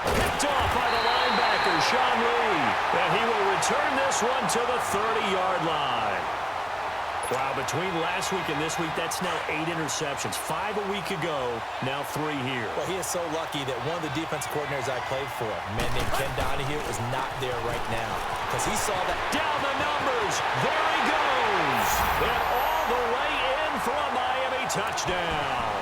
Picked off by the linebacker, Sean Lee. And he will return this one to the 30-yard line. Wow, between last week and this week, that's now 8 interceptions. 5 a week ago, now 3 here. Well, he is so lucky that one of the defensive coordinators I played for, a man named Ken Donahue, is not there right now. Because he saw that. Down the numbers. There he goes. And all the way in for a Miami touchdown.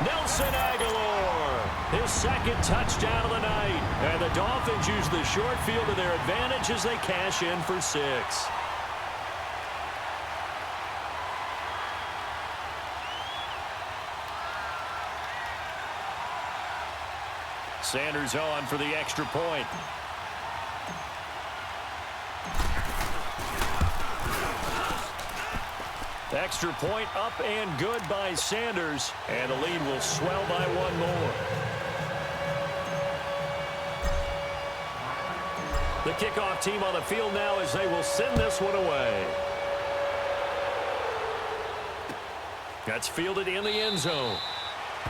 Nelson Aguilar, his 2nd touchdown of the night. And the Dolphins use the short field to their advantage as they cash in for 6. Sanders on for the extra point. Extra point up and good by Sanders, and the lead will swell by 1 more. The kickoff team on the field now as they will send this one away. That's fielded in the end zone.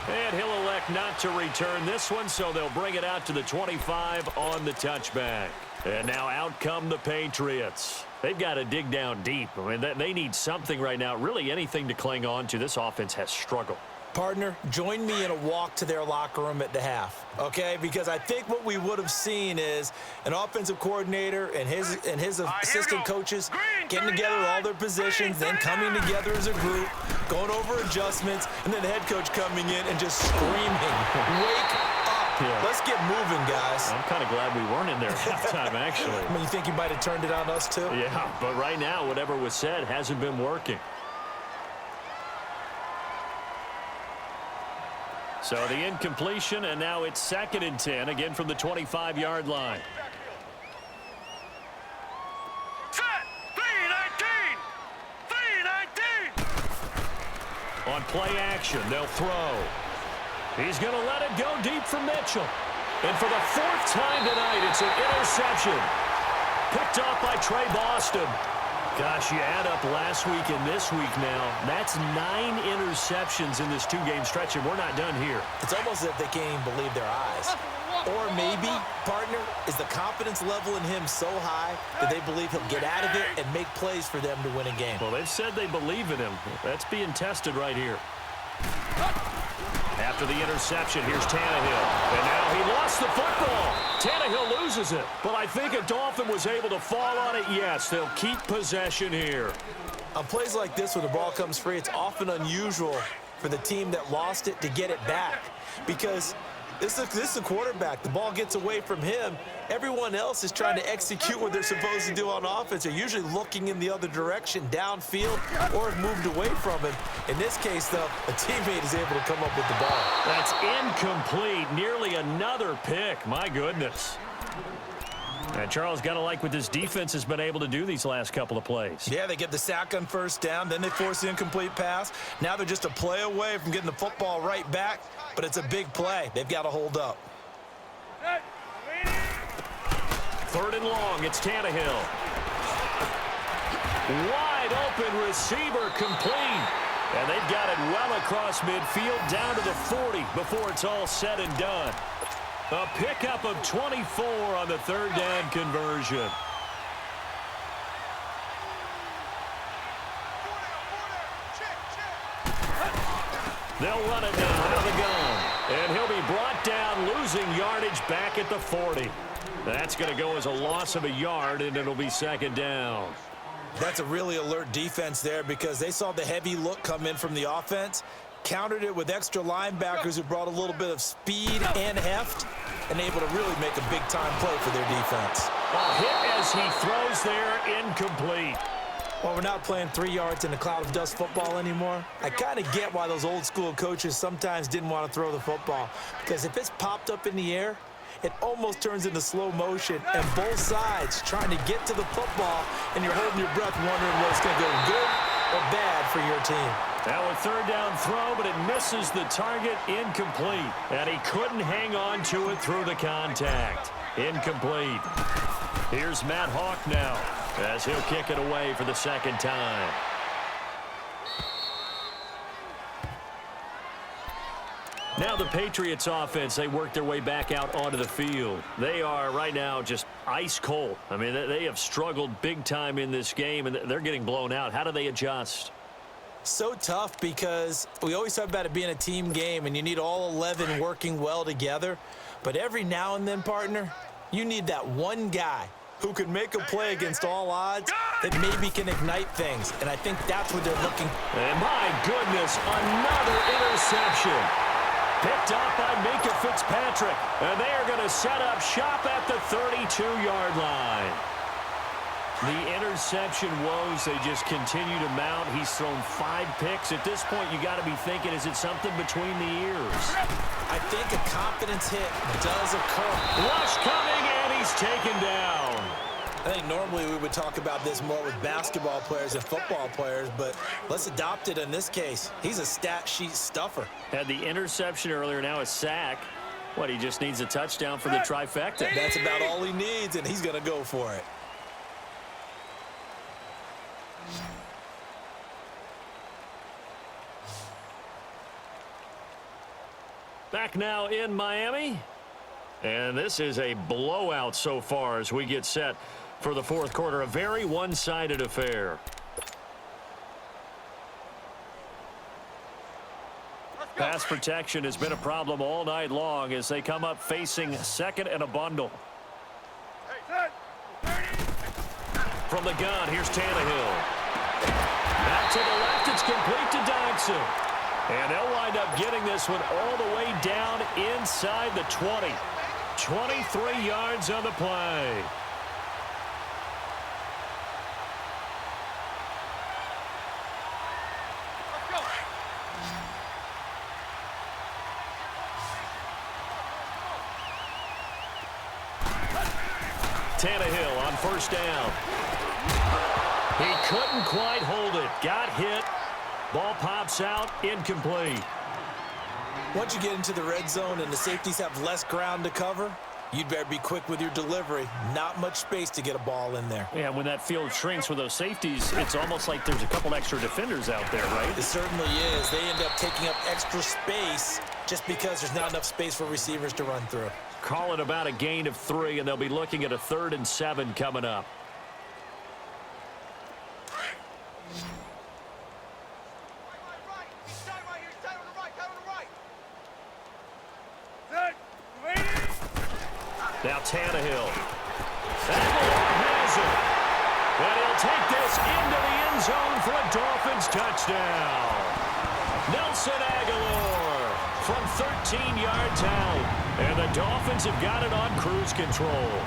And he'll elect not to return this one, so they'll bring it out to the 25 on the touchback. And now out come the Patriots. They've got to dig down deep. I mean, they need something right now, really anything to cling on to. This offense has struggled. Partner, join me in a walk to their locker room at the half, okay? Because I think what we would have seen is an offensive coordinator and his assistant coaches getting together with all their positions, then coming together as a group, going over adjustments, and then the head coach coming in and just screaming, "Wake up! Yeah. Let's get moving, guys." I'm kind of glad we weren't in there at halftime, actually. I mean, you think he might have turned it on us too? Yeah, but right now, whatever was said hasn't been working. So the incompletion, and now it's 2nd and 10, again from the 25-yard line. Set! 3-19! 3-19! On play action, they'll throw. He's going to let it go deep for Mitchell. And for the 4th time tonight, it's an interception. Picked off by Trey Boston. Gosh, you add up last week and this week now. That's 9 interceptions in this 2-game stretch, and we're not done here. It's almost as if they can't even believe their eyes. Or maybe, partner, is the confidence level in him so high that they believe he'll get out of it and make plays for them to win a game. Well, they've said they believe in him. That's being tested right here. After the interception, here's Tannehill. And now he lost the football. Tannehill loses it. But I think a Dolphin was able to fall on it. Yes, they'll keep possession here. On plays like this, when the ball comes free, it's often unusual for the team that lost it to get it back. Because this is a quarterback. The ball gets away from him. Everyone else is trying to execute what they're supposed to do on offense. They're usually looking in the other direction, downfield, or have moved away from him. In this case, though, a teammate is able to come up with the ball. That's incomplete. Nearly another pick. My goodness. And Charles, got to like what this defense has been able to do these last couple of plays. Yeah, they get the sack on 1st down, then they force the incomplete pass. Now they're just a play away from getting the football right back, but it's a big play. They've got to hold up. 3rd and long, it's Tannehill. Wide open receiver complete. And they've got it well across midfield down to the 40 before it's all said and done. A pickup of 24 on the 3rd down conversion. They'll run it now out of the gun. And he'll be brought down, losing yardage back at the 40. That's going to go as a loss of a yard, and it'll be 2nd down. That's a really alert defense there because they saw the heavy look come in from the offense, countered it with extra linebackers who brought a little bit of speed and heft, and able to really make a big-time play for their defense. A hit as he throws there, incomplete. Well, we're not playing 3 yards in a cloud of dust football anymore. I kind of get why those old-school coaches sometimes didn't want to throw the football, because if it's popped up in the air, it almost turns into slow motion, and both sides trying to get to the football, and you're holding your breath wondering whether it's going to go good or bad for your team. Now a 3rd down throw, but it misses the target, incomplete. And he couldn't hang on to it through the contact. Incomplete. Here's Matt Hawk now as he'll kick it away for the 2nd time. Now the Patriots offense, they work their way back out onto the field. They are right now just ice cold. I mean, they have struggled big time in this game, and they're getting blown out. How do they adjust? So tough because we always talk about it being a team game, and you need all 11 working well together. But every now and then, partner, you need that one guy who can make a play against all odds that maybe can ignite things. And I think that's what they're looking. And my goodness, another interception. Picked off by Minka Fitzpatrick. And they are going to set up shop at the 32-yard line. The interception woes, they just continue to mount. He's thrown 5 picks. At this point, you got to be thinking, is it something between the ears? I think a confidence hit does occur. Rush coming, and he's taken down. I think normally we would talk about this more with basketball players and football players, but let's adopt it in this case. He's a stat sheet stuffer. Had the interception earlier, now a sack. What, he just needs a touchdown for the trifecta. That's about all he needs, and he's going to go for it. Back now in Miami. And this is a blowout so far as we get set for the 4th quarter. A very one-sided affair. Pass protection has been a problem all night long as they come up facing second and a bundle. From the gun, here's Tannehill. Out to the left, it's complete to Dodson. And they'll wind up getting this one all the way down inside the 20. 23 yards on the play. Tannehill on first down. He couldn't quite hold it. Got hit. Ball pops out. Incomplete. Once you get into the red zone and the safeties have less ground to cover, you'd better be quick with your delivery. Not much space to get a ball in there. Yeah, when that field shrinks with those safeties, it's almost like there's a couple extra defenders out there, right? It certainly is. They end up taking up extra space just because there's not enough space for receivers to run through. Call it about a gain of 3, and they'll be looking at a 3rd and 7 coming up. Now Tannehill. Aguilar has it. And he'll take this into the end zone for a Dolphins touchdown. Nelson Aguilar from 13 yards out. And the Dolphins have got it on cruise control.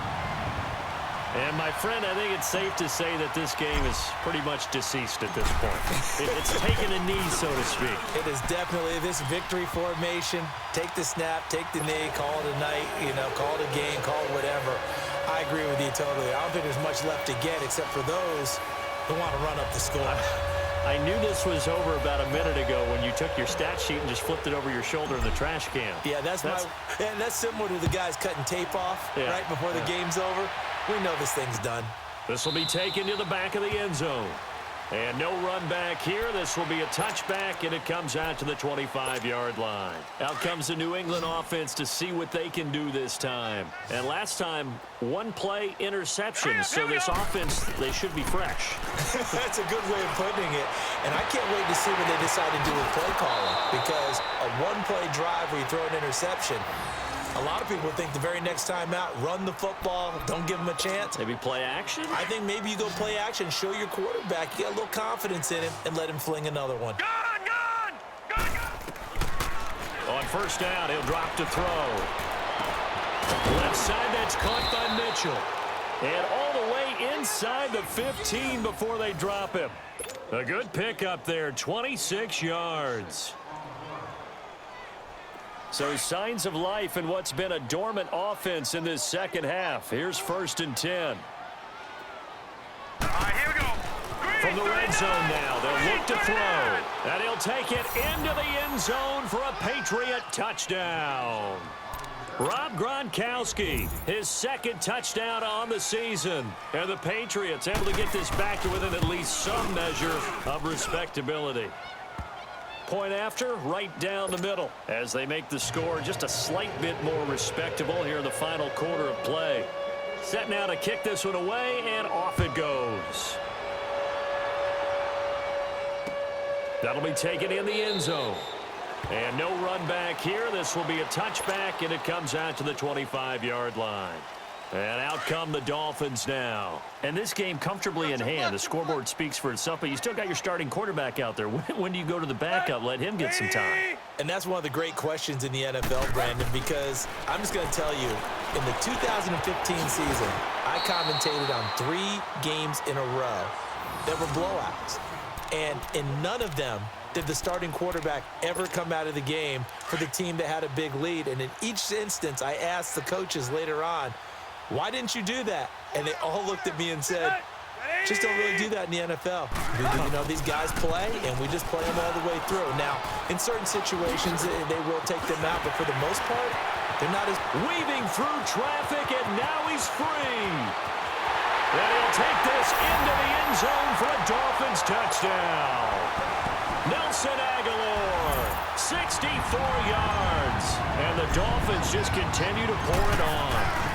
And, my friend, I think it's safe to say that this game is pretty much deceased at this point. It's taken a knee, so to speak. It is definitely this victory formation. Take the snap, take the knee, call it a night, call it a game, call it whatever. I agree with you totally. I don't think there's much left to get except for those who want to run up the score. I knew this was over about a minute ago when you took your stat sheet and just flipped it over your shoulder in the trash can. Yeah, that's similar to the guys cutting tape off right before the game's over. We know this thing's done. This will be taken to the back of the end zone. And no run back here. This will be a touchback, and it comes out to the 25-yard line. Out comes the New England offense to see what they can do this time. And last time, one-play interception. So this offense, they should be fresh. That's a good way of putting it. And I can't wait to see what they decide to do with play calling. Because a one-play drive where you throw an interception, a lot of people think the very next time out, run the football, don't give them a chance. Maybe play action? I think maybe you go play action, show your quarterback, you got a little confidence in him, and let him fling another one. On first down, he'll drop to throw. Left side, that's caught by Mitchell. And all the way inside the 15 before they drop him. A good pickup there, 26 yards. So signs of life in what's been a dormant offense in this second half. Here's 1st and 10. All right, here we go. From the red zone now, they'll look to throw. And he'll take it into the end zone for a Patriot touchdown. Rob Gronkowski, his 2nd touchdown on the season. And the Patriots able to get this back to within at least some measure of respectability. Point after, right down the middle, as they make the score just a slight bit more respectable here in the final quarter of play. Set now to kick this one away, and off it goes. That'll be taken in the end zone. And no run back here. This will be a touchback, and it comes out to the 25-yard line. And out come the Dolphins now. And this game comfortably in hand. The scoreboard speaks for itself, but you still got your starting quarterback out there. When do you go to the backup? Let him get some time. And that's one of the great questions in the NFL, Brandon, because I'm just going to tell you, in the 2015 season, I commentated on 3 games in a row that were blowouts. And in none of them did the starting quarterback ever come out of the game for the team that had a big lead. And in each instance, I asked the coaches later on, why didn't you do that? And they all looked at me and said, just don't really do that in the NFL. These guys play, and we just play them all the way through. Now, in certain situations, they will take them out, but for the most part, they're not as... Weaving through traffic, and now he's free. And he'll take this into the end zone for a Dolphins touchdown. Nelson Aguilar, 64 yards. And the Dolphins just continue to pour it on.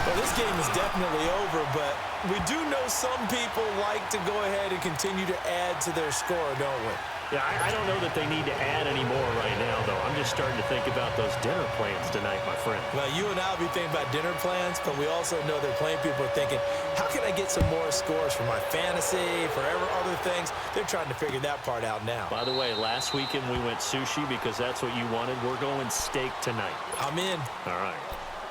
Well, this game is definitely over, but we do know some people like to go ahead and continue to add to their score, don't we? Yeah, I don't know that they need to add any more right now, though. I'm just starting to think about those dinner plans tonight, my friend. Well, you and I will be thinking about dinner plans, but we also know that plenty of people are thinking, how can I get some more scores for my fantasy, for other things? They're trying to figure that part out now. By the way, last weekend we went sushi because that's what you wanted. We're going steak tonight. I'm in. All right.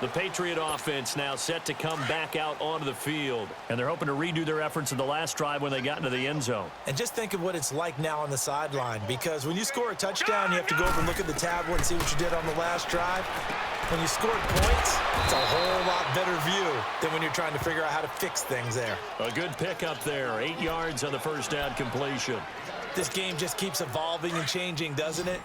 The Patriot offense now set to come back out onto the field. And they're hoping to redo their efforts in the last drive when they got into the end zone. And just think of what it's like now on the sideline, because when you score a touchdown, you have to go over and look at the tablet and see what you did on the last drive. When you scored points, it's a whole lot better view than when you're trying to figure out how to fix things there. A good pickup there. 8 yards on the first down completion. This game just keeps evolving and changing, doesn't it?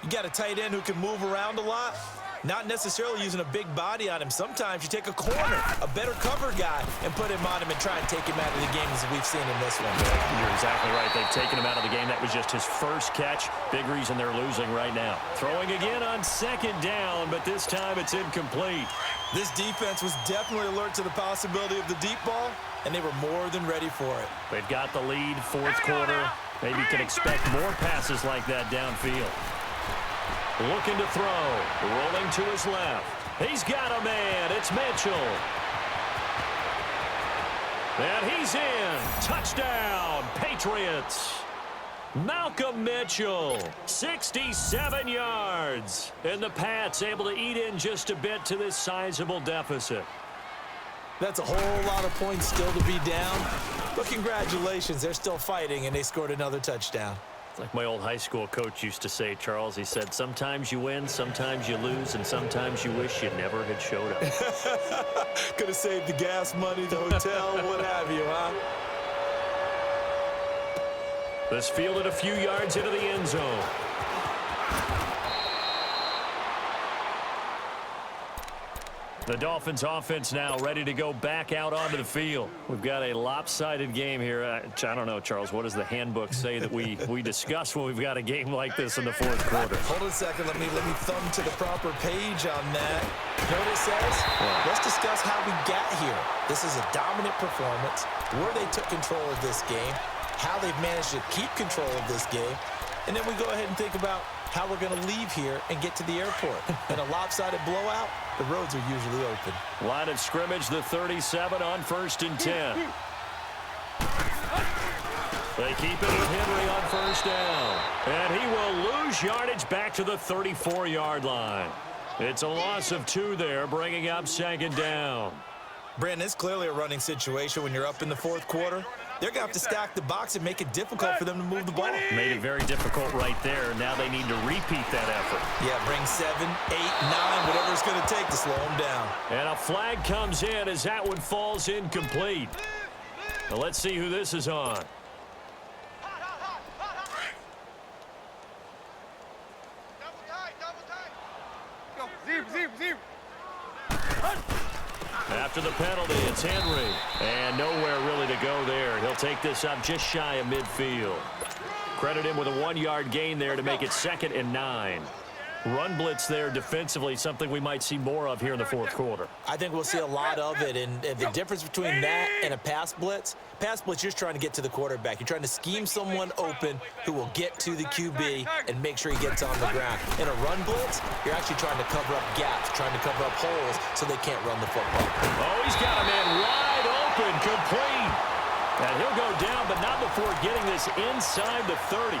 You got a tight end who can move around a lot. Not necessarily using a big body on him. Sometimes you take a corner, a better cover guy, and put him on him and try and take him out of the game as we've seen in this one. You're exactly right. They've taken him out of the game. That was just his first catch. Big reason they're losing right now. Throwing again on second down, but this time it's incomplete. This defense was definitely alert to the possibility of the deep ball, and they were more than ready for it. They've got the lead, fourth quarter. Maybe can expect more passes like that downfield. Looking to throw. Rolling to his left. He's got a man. It's Mitchell. And he's in. Touchdown, Patriots. Malcolm Mitchell, 67 yards. And the Pats able to eat in just a bit to this sizable deficit. That's a whole lot of points still to be down. But congratulations, they're still fighting, and they scored another touchdown. Like my old high school coach used to say, Charles, he said, sometimes you win, sometimes you lose, and sometimes you wish you never had showed up. Could have saved the gas money, the hotel, what have you, huh? This fielded a few yards into the end zone. The Dolphins offense now ready to go back out onto the field. We've got a lopsided game here. I don't know, Charles, what does the handbook say that we discuss when we've got a game like this in the fourth quarter? Hold on a second. Let me thumb to the proper page on that. You know what it says? Yeah. Let's discuss how we got here. This is a dominant performance, where they took control of this game, how they've managed to keep control of this game, and then we go ahead and think about how we're going to leave here and get to the airport. In a lopsided blowout, the roads are usually open. Line of scrimmage, the 37 on 1st and 10. They keep it with Henry on first down. And he will lose yardage back to the 34-yard line. It's a loss of 2 there, bringing up second down. Brandon, it's clearly a running situation when you're up in the fourth quarter. They're going to have to stack the box and make it difficult for them to move the ball. Made it very difficult right there. Now they need to repeat that effort. Yeah, bring 7, 8, 9, whatever it's going to take to slow them down. And a flag comes in as that one falls incomplete. Now let's see who this is on. After the penalty, it's Henry. And nowhere really to go there. He'll take this up just shy of midfield. Credit him with a 1-yard gain there to make it 2nd and 9. Run blitz there defensively, something we might see more of here in the fourth quarter. I think we'll see a lot of it, and the difference between that and a pass blitz, you're just trying to get to the quarterback. You're trying to scheme someone open who will get to the QB and make sure he gets on the ground. In a run blitz, you're actually trying to cover up gaps, trying to cover up holes so they can't run the football. Oh, he's got a man wide open, complete. And he'll go down, but not before getting this inside the 30.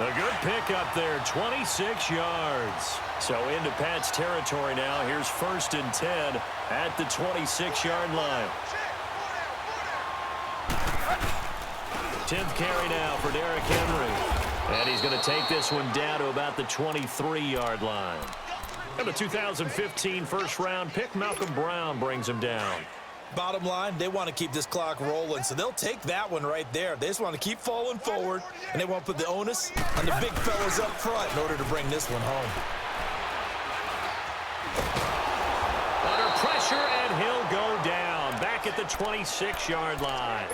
A good pickup there, 26 yards. So into Pat's territory now. Here's 1st and 10 at the 26-yard line. 10th carry now for Derrick Henry. And he's going to take this one down to about the 23-yard line. And the 2015 first-round pick, Malcolm Brown, brings him down. Bottom line, they want to keep this clock rolling, so they'll take that one right there. They just want to keep falling forward, and they want to put the onus on the big fellas up front in order to bring this one home. Under pressure, and he'll go down. Back at the 26-yard line.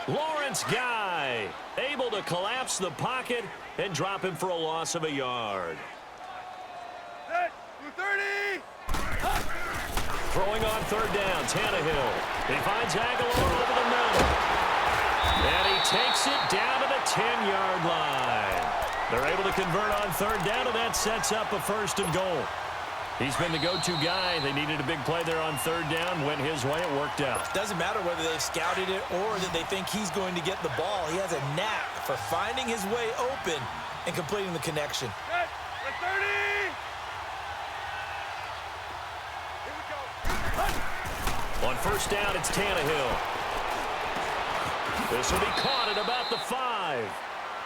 Lawrence Guy able to collapse the pocket and drop him for a loss of a yard. 230! Throwing on 3rd down, Tannehill. He finds Aguilar over the middle. And he takes it down to the 10-yard line. They're able to convert on third down, and that sets up a 1st and goal. He's been the go-to guy. They needed a big play there on third down. Went his way. It worked out. Doesn't matter whether they've scouted it or that they think he's going to get the ball. He has a knack for finding his way open and completing the connection. Set. The 30. Here we go. On first down, it's Tannehill. This will be caught at about the 5.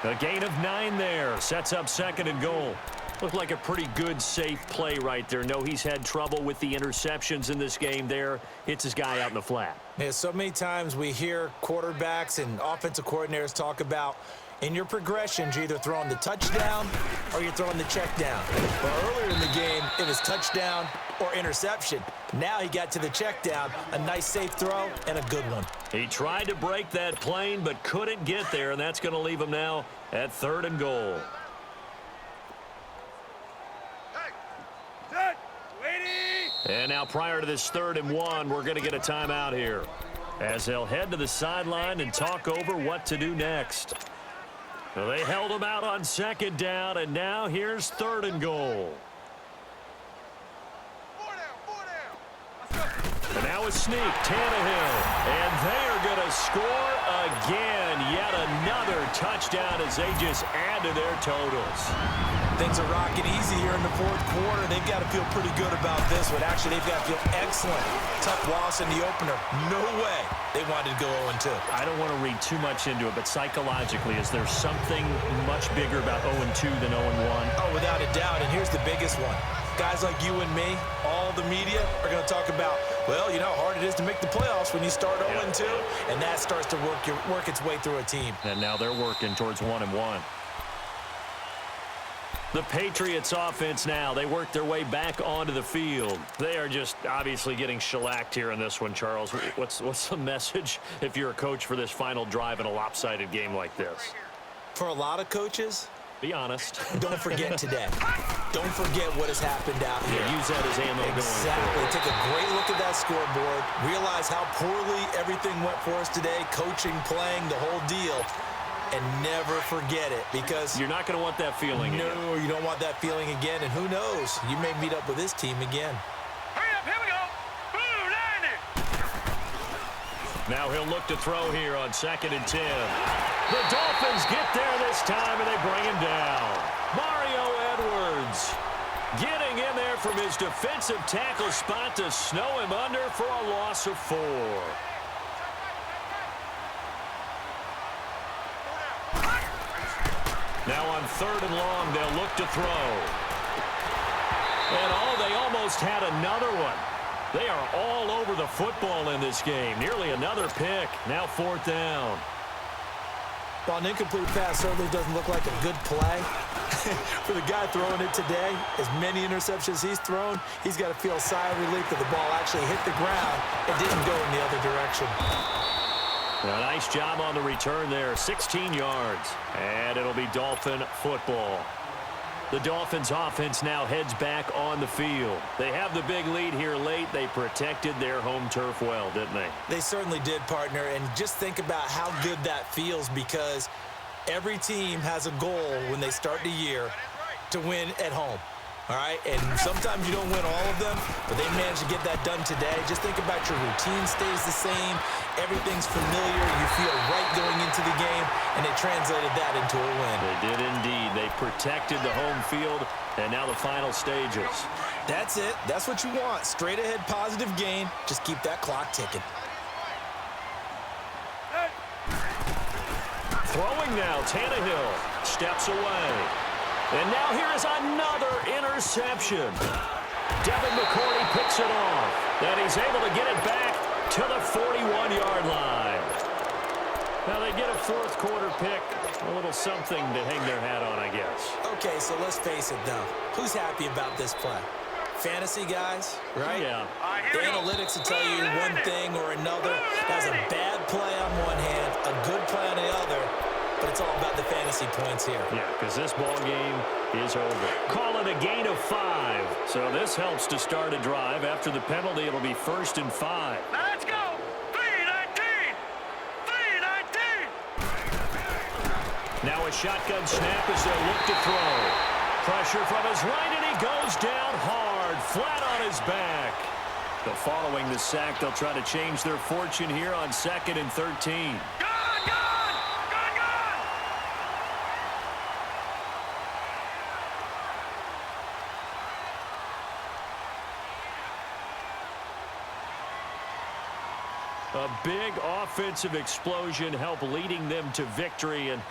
A gain of 9 there. Sets up 2nd and goal. Looked like a pretty good, safe play right there. No, he's had trouble with the interceptions in this game there. Hits his guy out in the flat. Yeah, so many times we hear quarterbacks and offensive coordinators talk about in your progressions, you're either throwing the touchdown or you're throwing the check down. Well, earlier in the game, it was touchdown or interception. Now he got to the check down, a nice safe throw, and a good one. He tried to break that plane but couldn't get there, and that's going to leave him now at 3rd and goal. And now prior to this 3rd and 1, we're going to get a timeout here as they'll head to the sideline and talk over what to do next. Well, they held him out on 2nd down, and now here's 3rd and goal. And now a sneak, Tannehill. And they are going to score again. Yet another touchdown as they just add to their totals. Things are rocking easy here in the 4th quarter. They've got to feel pretty good about this one. Actually, they've got to feel excellent. Tough loss in the opener. No way they wanted to go 0-2. I don't want to read too much into it, but psychologically, is there something much bigger about 0-2 than 0-1? Oh, without a doubt. And here's the biggest one. Guys like you and me, all the media, are going to talk about, well, you know how hard it is to make the playoffs when you start 0-2, and that starts to work its way through a team. And now they're working towards 1-1. The Patriots offense now, they work their way back onto the field. They are just obviously getting shellacked here in this one, Charles. What's the message if you're a coach for this final drive in a lopsided game like this? For a lot of coaches, be honest. Don't forget today. Don't forget what has happened out here. Yeah, use that as ammo going forward. Take a great look at that scoreboard. Realize how poorly everything went for us today. Coaching, playing, the whole deal. And never forget it, because you're not going to want that feeling again. No, you don't want that feeling again. And who knows? You may meet up with this team again. Hurry up, here we go. Blue 90. Now he'll look to throw here on 2nd and 10. The Dolphins get there this time, and they bring him down. Mario Edwards getting in there from his defensive tackle spot to snow him under for a loss of 4. Now on 3rd and long, they'll look to throw. And they almost had another one. They are all over the football in this game. Nearly another pick. Now 4th down. Well, an incomplete pass certainly doesn't look like a good play. For the guy throwing it today, as many interceptions he's thrown, he's got to feel a sigh of relief that the ball actually hit the ground and didn't go in the other direction. A nice job on the return there, 16 yards. And it'll be Dolphin football. The Dolphins offense now heads back on the field. They have the big lead here late. They protected their home turf well, didn't they? They certainly did, partner. And just think about how good that feels, because every team has a goal when they start the year to win at home. All right, and sometimes you don't win all of them, but they managed to get that done today. Just think about your routine stays the same. Everything's familiar. You feel right going into the game, and they translated that into a win. They did indeed. They protected the home field, and now the final stages. That's it. That's what you want. Straight ahead positive gain. Just keep that clock ticking. Throwing now, Tannehill steps away. And now here is another interception. Devin McCourty picks it off. And he's able to get it back to the 41-yard line. Now they get a 4th quarter pick. A little something to hang their hat on, I guess. Okay, so let's face it, though. Who's happy about this play? Fantasy guys, right? Yeah. The analytics will tell you one thing or another. That was a bad play on one hand, a good play on the other. But it's all about the fantasy points here. Yeah, because this ball game is over. Call it a gain of 5. So this helps to start a drive. After the penalty, it'll be 1st and 5. Let's go. 3-19. 3-19. a shotgun snap as they'll look to throw. Pressure from his right, and he goes down hard, flat on his back. But following the sack, they'll try to change their fortune here on 2nd and 13. A big offensive explosion helped leading them to victory, and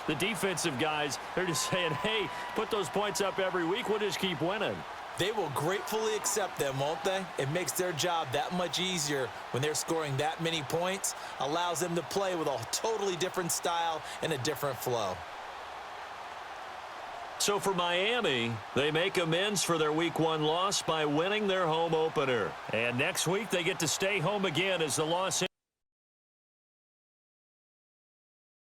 the defensive guys, they're just saying, hey, put those points up every week, we'll just keep winning. They will gratefully accept them, won't they? It makes their job that much easier when they're scoring that many points, allows them to play with a totally different style and a different flow. So for Miami, they make amends for their Week 1 loss by winning their home opener. And next week, they get to stay home again as the Los